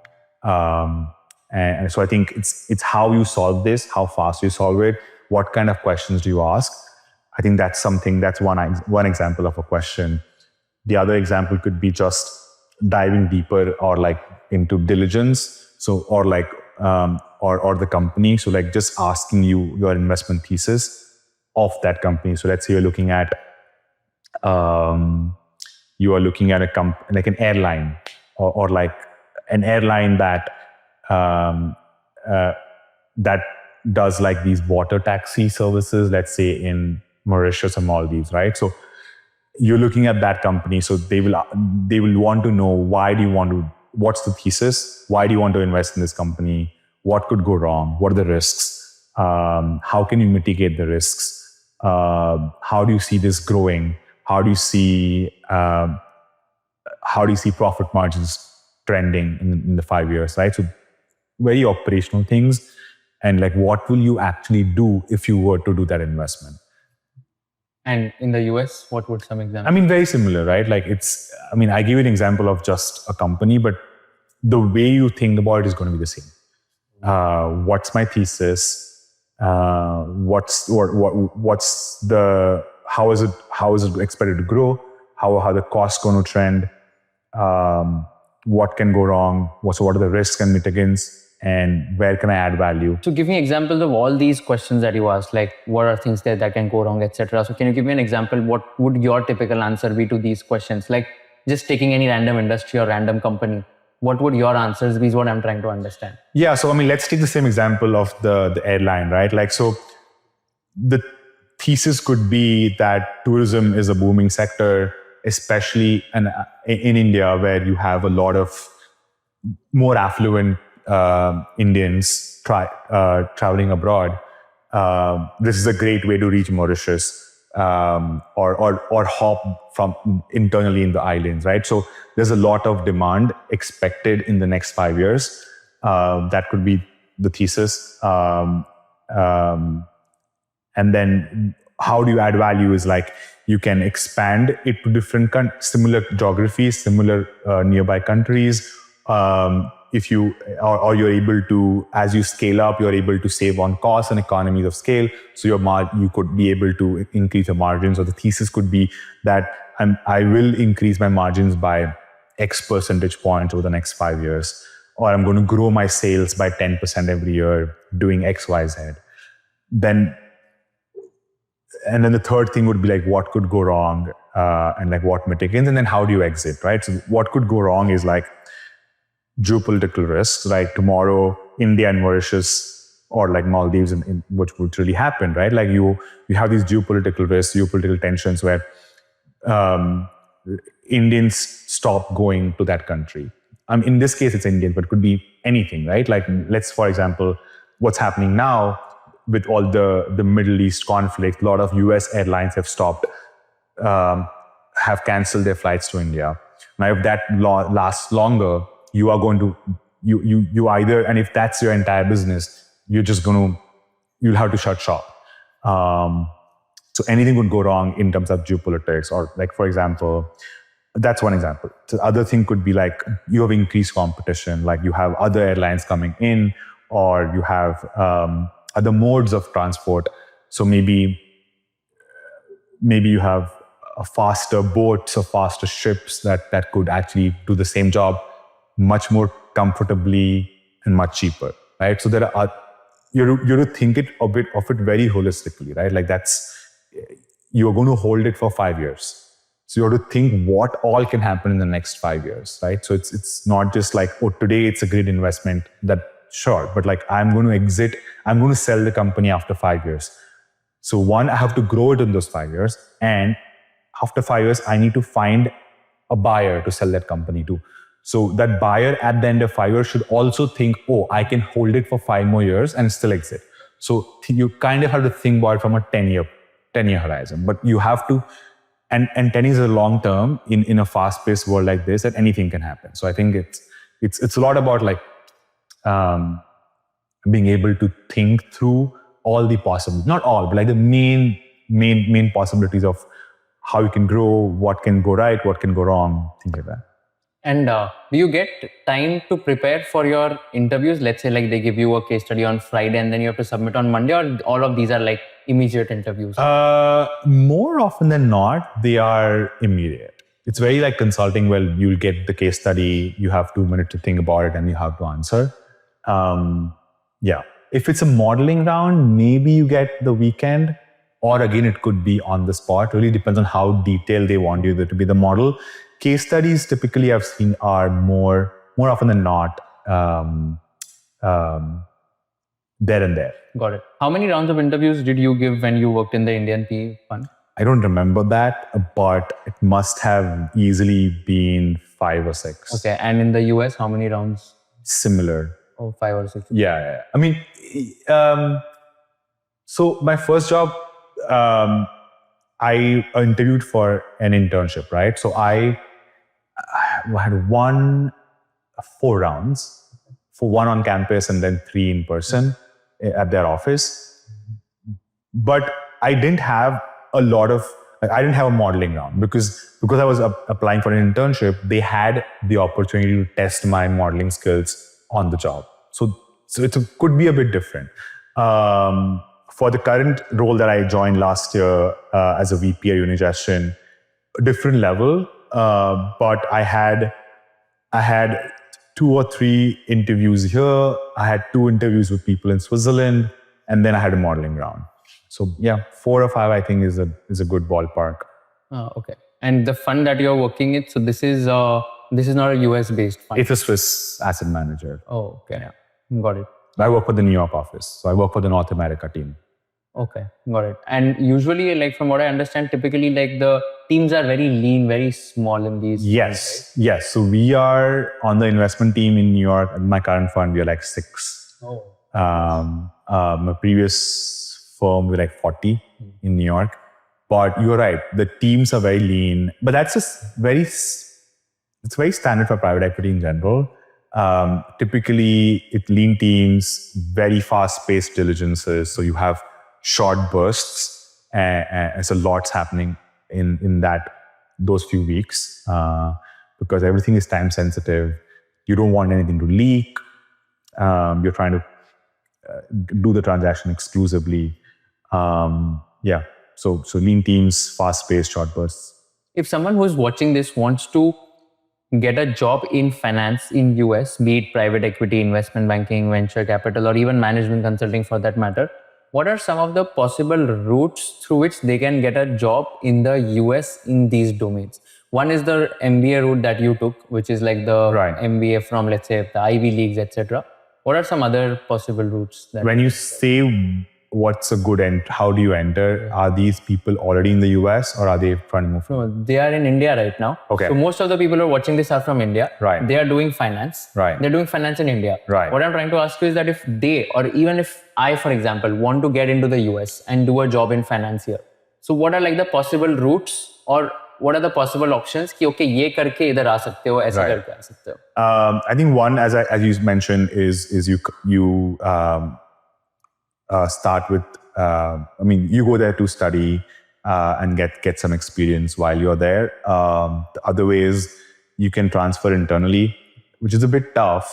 And so I think it's how you solve this, how fast you solve it, what kind of questions do you ask. I think that's one example of a question. The other example could be just diving deeper or like into diligence. So, or like, or the company. So like just asking you your investment thesis of that company. So let's say you're looking at like an airline or like an airline that that does like these water taxi services, let's say in Mauritius or Maldives, right? So you're looking at that company. So they will want to know, what's the thesis? Why do you want to invest in this company? What could go wrong? What are the risks? How can you mitigate the risks? How do you see this growing? How do you see profit margins trending in the 5 years, right? So very operational things, and like what will you actually do if you were to do that investment? And in the US, what would some examples? I mean, very similar, right? Like I give you an example of just a company, but the way you think about it is going to be the same. What's my thesis? How is it expected to grow? How are the costs going to trend? What can go wrong? What are the risks and mitigants? And where can I add value? So give me examples of all these questions that you asked, like what are things that can go wrong, etc. So can you give me an example? What would your typical answer be to these questions? Like just taking any random industry or random company, what would your answers be is what I'm trying to understand. Yeah, so let's take the same example of the airline, right? Like, so the thesis could be that tourism is a booming sector, especially in India, where you have a lot of more affluent Indians traveling abroad. This is a great way to reach Mauritius. or hop from internally in the islands, right? So there's a lot of demand expected in the next 5 years. That could be the thesis. And then how do you add value is like you can expand it to different similar geographies, similar nearby countries. If you or you're able to, as you scale up, you're able to save on costs and economies of scale. So you could be able to increase your margins. Or the thesis could be that I will increase my margins by X percentage points over the next 5 years, or I'm going to grow my sales by 10% every year doing X, Y, Z. And then the third thing would be like, what could go wrong, and like what mitigants, and then how do you exit, right? So what could go wrong is like geopolitical risks, right? Tomorrow, India and Mauritius or like Maldives, which would really happen, right? Like you have these geopolitical risks, geopolitical tensions where Indians stop going to that country. In this case, it's Indian, but it could be anything, right? Like let's, for example, what's happening now with all the Middle East conflict, a lot of US airlines have stopped, have canceled their flights to India. Now, if that lasts longer, you are going to, you either, and if that's your entire business, you'll have to shut shop. So anything would go wrong in terms of geopolitics, or like, for example, that's one example. The other thing could be like you have increased competition, like you have other airlines coming in, or you have other modes of transport. So maybe you have faster boats or faster ships that could actually do the same job much more comfortably and much cheaper, right? So there are you have to think of it very holistically, right? Like you're going to hold it for 5 years. So you have to think what all can happen in the next 5 years, right? So it's not just like, oh, today it's a great investment, sure, but like I'm going to exit, I'm going to sell the company after 5 years. So one, I have to grow it in those 5 years. And after 5 years, I need to find a buyer to sell that company to. So that buyer at the end of 5 years should also think, oh, I can hold it for 5 more years and still exit. So you kind of have to think about it from a 10-year horizon, but you have to, and 10 years is a long term in a fast-paced world like this, that anything can happen. So I think it's a lot about like being able to think through all the possibilities, not all, but like the main possibilities of how you can grow, what can go right, what can go wrong, things like that. And do you get time to prepare for your interviews? Let's say like they give you a case study on Friday and then you have to submit on Monday, or all of these are like immediate interviews? More often than not, they are immediate. It's very like consulting. Well, you'll get the case study, you have 2 minutes to think about it and you have to answer. Yeah. If it's a modeling round, maybe you get the weekend, or again, it could be on the spot. Really depends on how detailed they want you to be the model. Case studies typically I've seen are more often than not there and there. Got it. How many rounds of interviews did you give when you worked in the Indian PE fund? I don't remember that, but it must have easily been 5 or 6. Okay. And in the US, how many rounds? Similar. Oh, 5 or 6. Yeah. I mean, so my first job, I interviewed for an internship, right? So I had 4 rounds, for 1 on campus and then 3 in person at their office. But I didn't have a modeling round because I was applying for an internship. They had the opportunity to test my modeling skills on the job. So it could be a bit different. For the current role that I joined last year as a VP at Unigestion, a different level, but I had 2 or 3 interviews here. I had 2 interviews with people in Switzerland, and then I had a modeling round. So yeah, 4 or 5 I think is a good ballpark. Okay. And the fund that you're working in, so this is not a US based fund. It's a Swiss asset manager. Oh, okay. Yeah. Got it. I work for the New York office, so I work for the North America team. Okay, got it. And usually, like from what I understand, typically like the teams are very lean, very small in these. Yes, funds, right? Yes. So we are on the investment team in New York. In my current fund, we are like 6. Oh. My previous firm, we were like 40 in New York. But you're right, the teams are very lean. But that's just it's very standard for private equity in general. Typically, it lean teams, very fast-paced diligences. So you have short bursts, and so lots happening in those few weeks because everything is time sensitive. You don't want anything to leak. You're trying to do the transaction exclusively. So lean teams, fast-paced, short bursts. If someone who's watching this wants to get a job in finance in US, be it private equity, investment banking, venture capital, or even management consulting for that matter, what are some of the possible routes through which they can get a job in the US in these domains? One is the MBA route that you took, which is like the Right. MBA from, let's say, the Ivy Leagues, etc. What are some other possible routes? When you say what's a good end, how do you enter? Are these people already in the US or are they trying to move? No, they are in India right now. Okay. So most of the people who are watching this are from India. Right. They are doing finance. Right. They're doing finance in India. Right. What I'm trying to ask you is that if they, or even if I, for example, want to get into the US and do a job in finance here, so what are like the possible routes or what are the possible options कि okay ये करके इधर आ सकते हो, ऐसे Right. करके आ सकते हो? I think one, as you mentioned, is you start with. You go there to study and get some experience while you're there. The other way is you can transfer internally, which is a bit tough.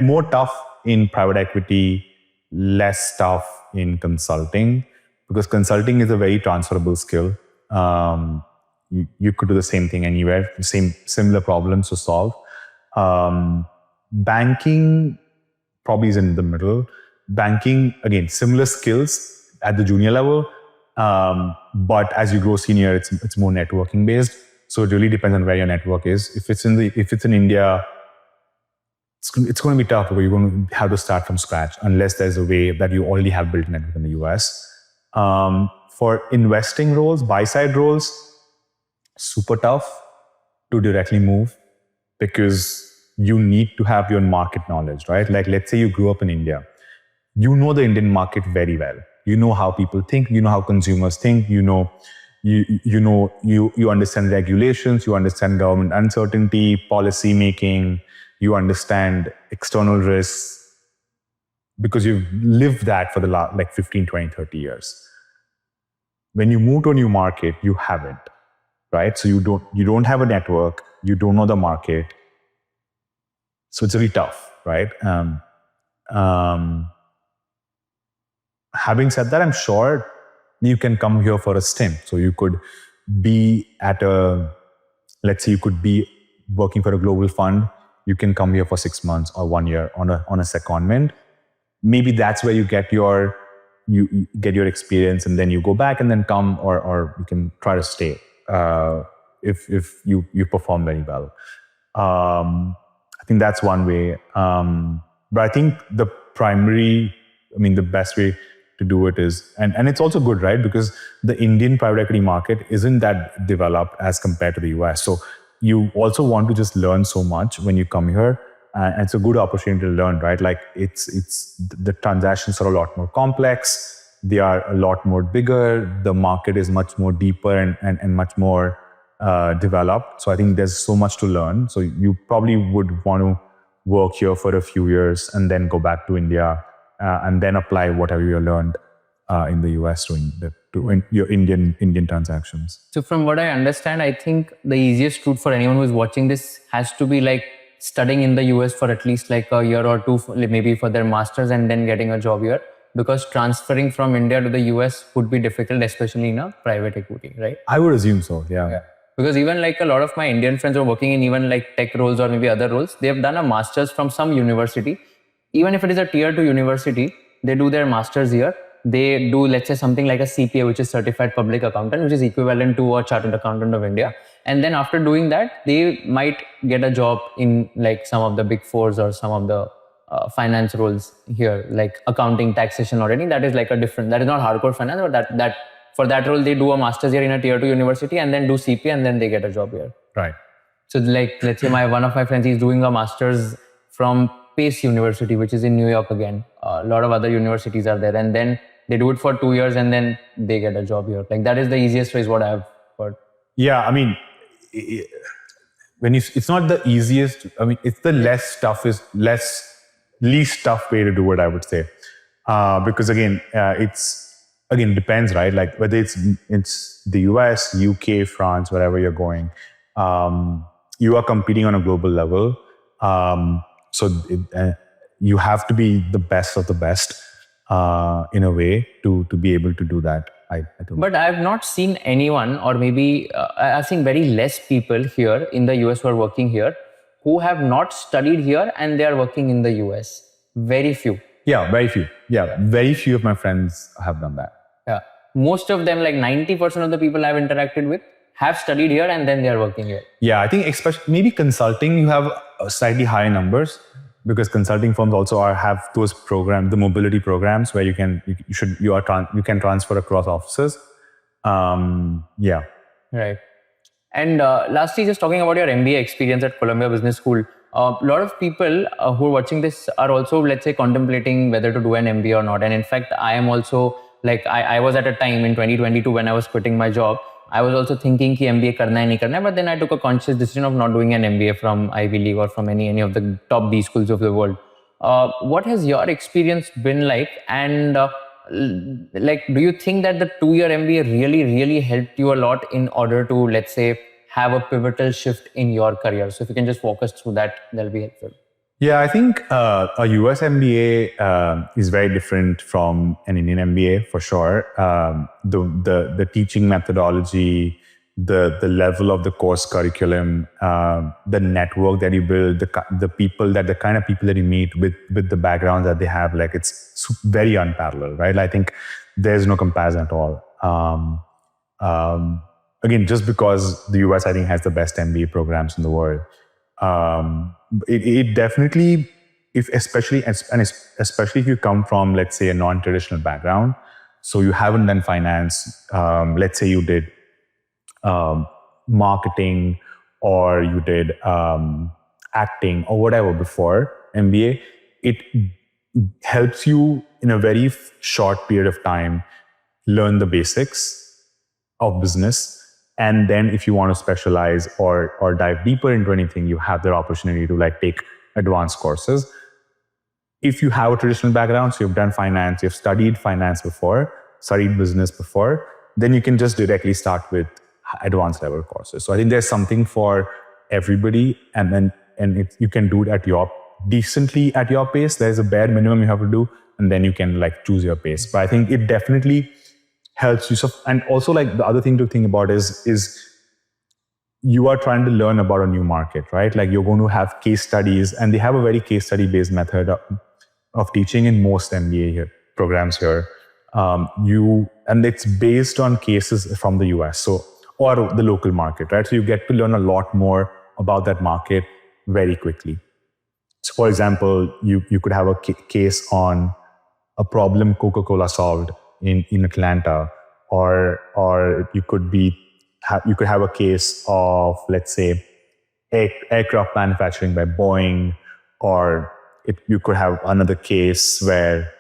More tough in private equity, less tough in consulting, because consulting is a very transferable skill. You could do the same thing anywhere, similar problems to solve. Banking probably is in the middle. Banking, again, similar skills at the junior level, but as you grow senior, it's more networking based. So it really depends on where your network is. If it's in India, it's going to be tough because you're going to have to start from scratch unless there's a way that you already have built a network in the US. For investing roles, buy-side roles, super tough to directly move because you need to have your market knowledge, right? Like, let's say you grew up in India. You know the Indian market very well. You know how people think. You know how consumers think. You understand regulations. You understand government uncertainty, policy making. You understand external risks because you've lived that for the last 15, 20, 30 years. When you move to a new market, you haven't, right? So you don't have a network. You don't know the market. So it's really tough, right? Having said that, I'm sure you can come here for a stint. So you could be let's say you could be working for a global fund. You can come here for 6 months or 1 year on a secondment. Maybe that's where you get your experience, and then you go back and then come, or you can try to stay if you perform very well. I think that's one way. But I think the best way to do it is, and it's also good, right? Because the Indian private equity market isn't that developed as compared to the US. So you also want to just learn so much when you come here. And it's a good opportunity to learn, right? Like the transactions are a lot more complex. They are a lot more bigger. The market is much more deeper and much more developed. So I think there's so much to learn. So you probably would want to work here for a few years and then go back to India and then apply whatever you learned in the US to your Indian transactions. So from what I understand, I think the easiest route for anyone who's watching this has to be like studying in the US for at least like a year or two, maybe for their masters, and then getting a job here. Because transferring from India to the US would be difficult, especially in a private equity, right? I would assume so, yeah. Because even like a lot of my Indian friends who are working in even like tech roles or maybe other roles, they have done a master's from some university. Even if it is a tier 2 university, they do their master's here. They do, let's say, something like a CPA, which is Certified Public Accountant, which is equivalent to a Chartered Accountant of India. And then after doing that, they might get a job in like some of the big fours or some of the finance roles here, like accounting, taxation, auditing. That is like a different, that is not hardcore finance, but that for that role, they do a master's here in a tier 2 university and then do CPA and then they get a job here. Right. So like, let's say one of my friends, he's doing a master's from Pace University, which is in New York again. A lot of other universities are there. And then they do it for 2 years and then they get a job here. Like that is the easiest way is what I've heard. Yeah, I mean, it's not the easiest. I mean, it's the least tough way to do it, I would say, because again, depends, right? Like whether it's the US, UK, France, wherever you're going, you are competing on a global level. You have to be the best of the best in a way to be able to do that. I think. But I've not seen anyone, or maybe I've seen very less people here in the US who are working here who have not studied here and they are working in the US. Very few. Yeah, very few. Yeah, very few of my friends have done that. Yeah. Most of them, like 90% of the people I've interacted with, have studied here and then they are working here. Yeah, I think especially maybe consulting, you have slightly higher numbers because consulting firms also have those programs, the mobility programs where you can transfer across offices. Yeah. Right. And lastly, just talking about your MBA experience at Columbia Business School, a lot of people who are watching this are also, let's say, contemplating whether to do an MBA or not. And in fact, I am also, like, I was at a time in 2022 when I was quitting my job, I was also thinking ki MBA karna hai, nahi karna hai, but then I took a conscious decision of not doing an MBA from Ivy League or from any of the top B schools of the world. What has your experience been like? And like, do you think that the 2-year MBA really helped you a lot in order to, let's say, have a pivotal shift in your career? So if you can just walk us through that, that'll be helpful. Yeah, I think a US MBA is very different from an Indian MBA for sure. The teaching methodology, the level of the course curriculum, the network that you build, the kind of people that you meet with the backgrounds that they have, like it's very unparalleled, right? I think there's no comparison at all. Again, just because the US, I think, has the best MBA programs in the world. It definitely, especially if you come from, let's say, a non-traditional background, so you haven't done finance, let's say you did marketing or you did acting or whatever before MBA, it helps you in a very short period of time learn the basics of business. And then if you want to specialize or dive deeper into anything, you have the opportunity to like take advanced courses. If you have a traditional background, so you've done finance, you've studied finance before, studied business before, then you can just directly start with advanced level courses. So I think there's something for everybody, and you can do it decently at your pace. There's a bare minimum you have to do, and then you can like choose your pace. But I think it definitely helps you. So, and also like the other thing to think about is you are trying to learn about a new market, right? Like you're going to have case studies, and they have a very case study based method of teaching in most MBA programs here. And it's based on cases from the US, or the local market, right? So you get to learn a lot more about that market very quickly. So for example, you could have a case on a problem Coca-Cola solved in Atlanta, or you could have a case of, let's say, aircraft manufacturing by Boeing, or you could have another case where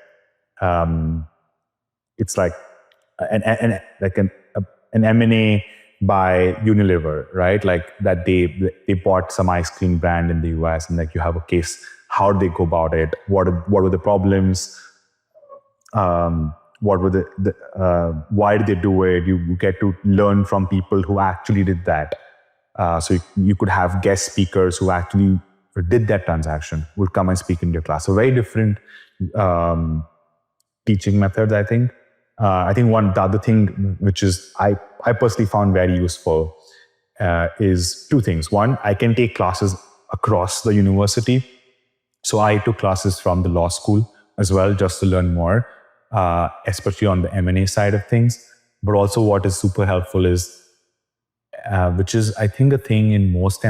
it's like an M&A by Unilever, right? Like that they bought some ice cream brand in the US, and like you have a case, how did they go about it? What were the problems? What were why did they do it? You get to learn from people who actually did that. So you could have guest speakers who actually did that transaction, would come and speak in your class. So very different teaching methods, I think. I think the other thing, which is I personally found very useful, is two things. One, I can take classes across the university. So I took classes from the law school as well, just to learn more, especially on the M&A side of things. But also what is super helpful is, which is I think a thing in most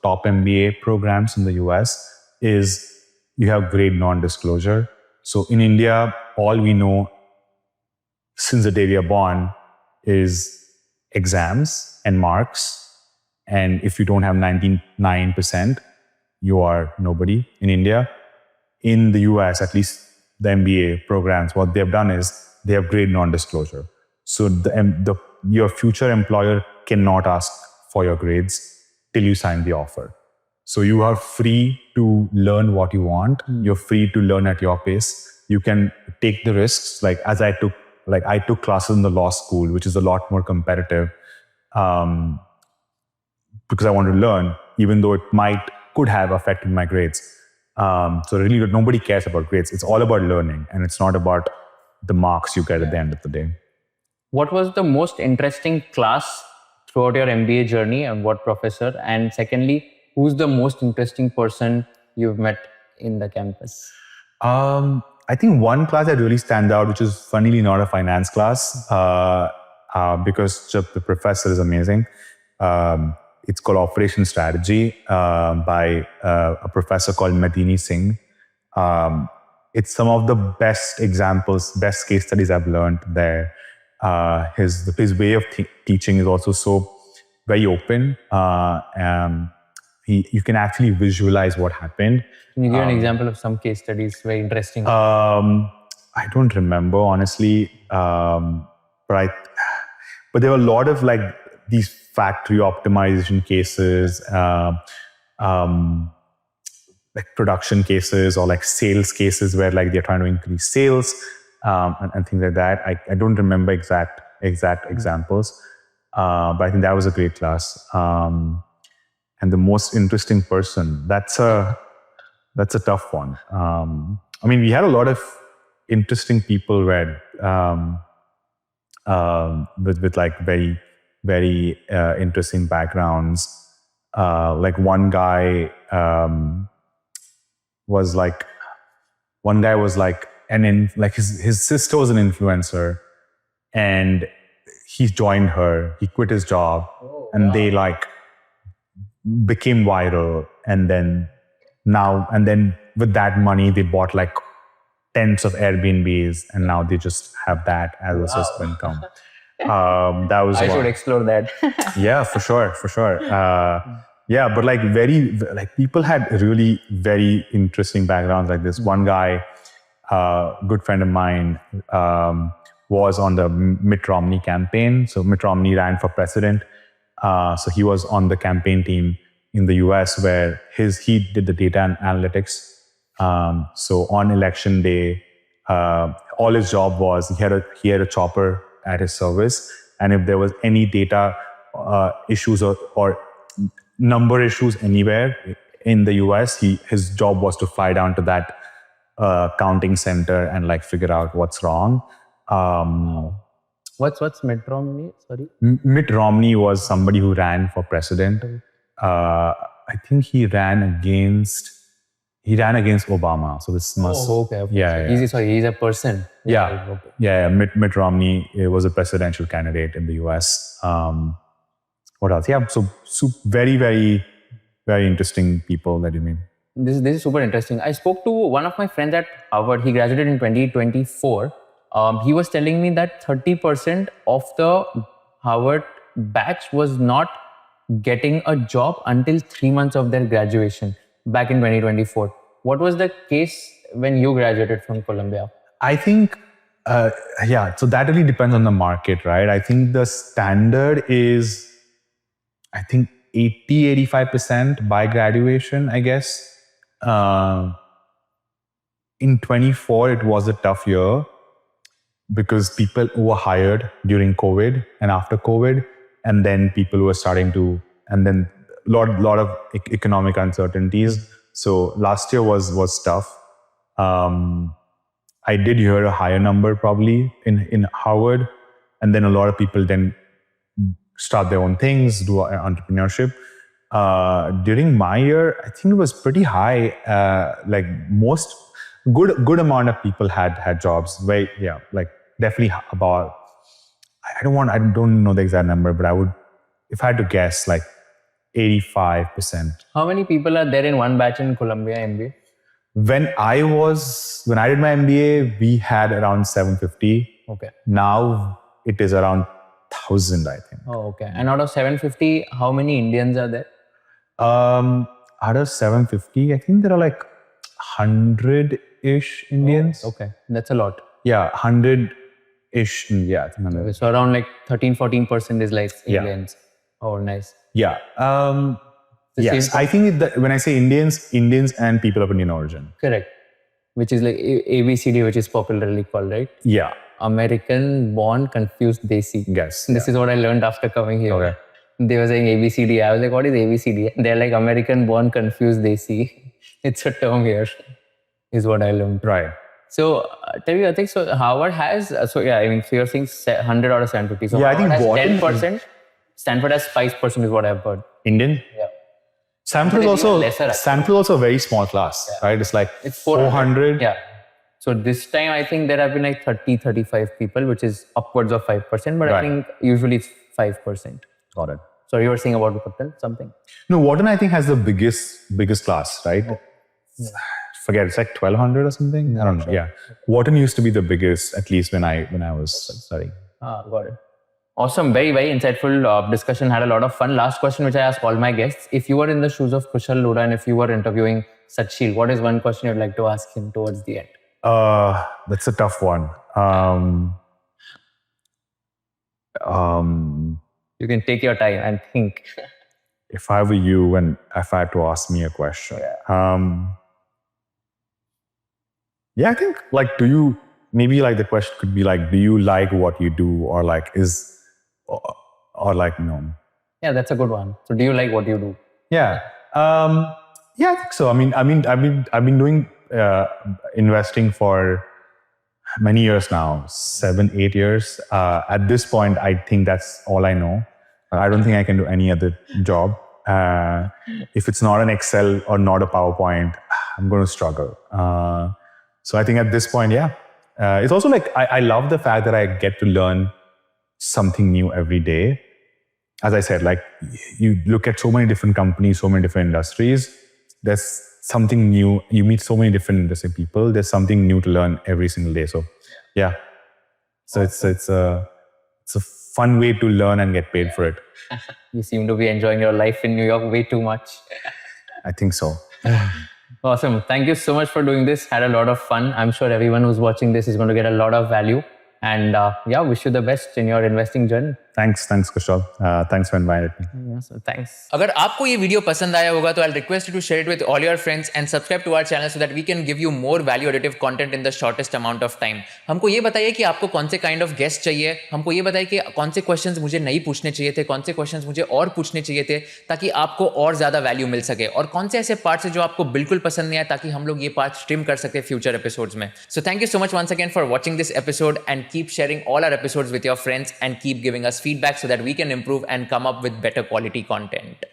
top MBA programs in the US, is you have grade non-disclosure. So in India, all we know since the day we are born is exams and marks. And if you don't have 99%, you are nobody in India. In the US, at least the MBA programs, what they have done is they have grade non-disclosure. So your future employer cannot ask for your grades till you sign the offer. So you are free to learn what you want. You're free to learn at your pace. You can take the risks. Like as I took classes in the law school, which is a lot more competitive, because I want to learn, even though it could have affected my grades. So really, nobody cares about grades. It's all about learning, and it's not about the marks you get at the end of the day. What was the most interesting class throughout your MBA journey, and what professor? And secondly, who's the most interesting person you've met in the campus? I think one class that really stands out, which is funnily not a finance class, because the professor is amazing. It's called Operation Strategy by a professor called Madini Singh. It's some of the best examples, best case studies I've learned there. His way of teaching is also so very open. You can actually visualize what happened. Can you give an example of some case studies? Very interesting. I don't remember honestly, but there were a lot of like these factory optimization cases, like production cases, or like sales cases where like they're trying to increase sales and things like that. I don't remember exact examples, but I think that was a great class. And the most interesting person, that's a tough one. I mean, we had a lot of interesting people with like very, very interesting backgrounds. Like one guy was like his sister was an influencer, and he joined her. He quit his job, and they like became viral, and then with that money they bought like tens of Airbnbs, and now they just have that as a source of income. That was I should explore that. Yeah, for sure. Yeah, but like people had really very interesting backgrounds. Like this one guy, good friend of mine, was on the Mitt Romney campaign. So Mitt Romney ran for president. So he was on the campaign team in the US where he did the data and analytics. So on election day, all his job was he had a chopper at his service, and if there was any data issues or number issues anywhere in the US, his job was to fly down to that counting center and like figure out what's wrong. What's Mitt Romney? Sorry, Mitt Romney was somebody who ran for president. I think he ran against Obama. So this must. okay. Yeah. He's a person. Yeah. Mitt Romney was a presidential candidate in the US. What else? Yeah. So very, very, very interesting people that you meet. This is super interesting. I spoke to one of my friends at Harvard. He graduated in 2024. He was telling me that 30% of the Harvard batch was not getting a job until 3 months of their graduation back in 2024. What was the case when you graduated from Columbia? I think, so that really depends on the market, right? I think the standard is, 80-85% by graduation, I guess. In 24, it was a tough year because people were hired during COVID and after COVID, and then people were starting to, and then lot of economic uncertainties. So last year was tough. I did hear a higher number probably in Harvard, and then a lot of people then start their own things, do entrepreneurship. During my year, I think it was pretty high. Like most good amount of people had jobs. Definitely about. I don't know the exact number, but if I had to guess, like 85%. How many people are there in one batch in Columbia MBA? When I did my MBA, we had around 750. Okay. Now it is around 1,000, I think. Oh, okay. And out of 750, how many Indians are there? Out of 750, I think there are like 100 100-ish Indians. Okay, that's a lot. Yeah, 100-ish. Yeah, I think 100. So around like 13-14% is like Yeah. Indians. Oh, nice. Yeah. Yes, same I think that when I say Indians and people of Indian origin. Correct. Which is like ABCD, which is popularly called, right? Yeah. American born confused Desi. Yes. This is what I learned after coming here. Okay. They were saying ABCD. I was like, what is ABCD? They're like American born confused Desi. It's a term here, is what I learned. Right. So tell me, I think so. Harvard has so you're saying 100 out of 750. So Yeah, I Harvard think has 10%. Stanford has 5% is what I've heard. Indian. Yeah. Stanford is But it's also even lesser, actually. Stanford is also a very small class, right? It's like It's 400. Yeah. So this time I think there have been like 30-35 people, which is upwards of 5%, but I Right. think usually it's 5%. Got it. So you were saying about Wharton, something? No, Wharton I think has the biggest class, right? Forget it's like 1,200 or something. I don't know. Yeah, Wharton used to be the biggest, at least when I was studying. Got it. Awesome. Very, very insightful discussion. Had a lot of fun. Last question, which I ask all my guests. If you were in the shoes of Kushal, Lodha, and if you were interviewing Satsheel, what is one question you'd like to ask him towards the end? That's a tough one. You can take your time and think. If I were you and if I had to ask me a question, I think like, maybe like the question could be like, do you like what you do, or like or like no? Yeah, that's a good one. So do you like what you do? Yeah. Yeah, I think so. I mean, I've been doing investing for many years now, 7-8 years. At this point, I think that's all I know. I don't think I can do any other job. If it's not an Excel or not a PowerPoint, I'm going to struggle. So I think at this point, it's also like I love the fact that I get to learn something new every day. As I said, like you look at so many different companies, so many different industries. There's something new. You meet so many different industry people. There's something new to learn every single day. So, yeah. So it's a fun way to learn and get paid for it. You seem to be enjoying your life in New York way too much. I think so. Awesome. Thank you so much for doing this. Had a lot of fun. I'm sure everyone who's watching this is going to get a lot of value. And wish you the best in your investing journey. Thanks Kushal. Thanks for inviting me. Yeah, so thanks. अगर आपको ये video पसंद आया होगा तो I'll request you to share it with all your friends and subscribe to our channel so that we can give you more value additive content in the shortest amount of time. हमको ये बताइए कि आपको कौन से kind of guest चाहिए, हमको ये बताइए कि कौन से questions मुझे नहीं पूछने चाहिए थे, कौन से questions मुझे और पूछने चाहिए थे ताकि आपको और ज़्यादा value मिल सके, और कौन से ऐसे parts हैं जो आपको बिल्कुल पसंद नहीं आए ताकि हम लोग ये parts trim कर सके future episodes में. So thank you so much once again for watching this episode, and keep sharing all our episodes with your friends and keep giving us feedback so that we can improve and come up with better quality content.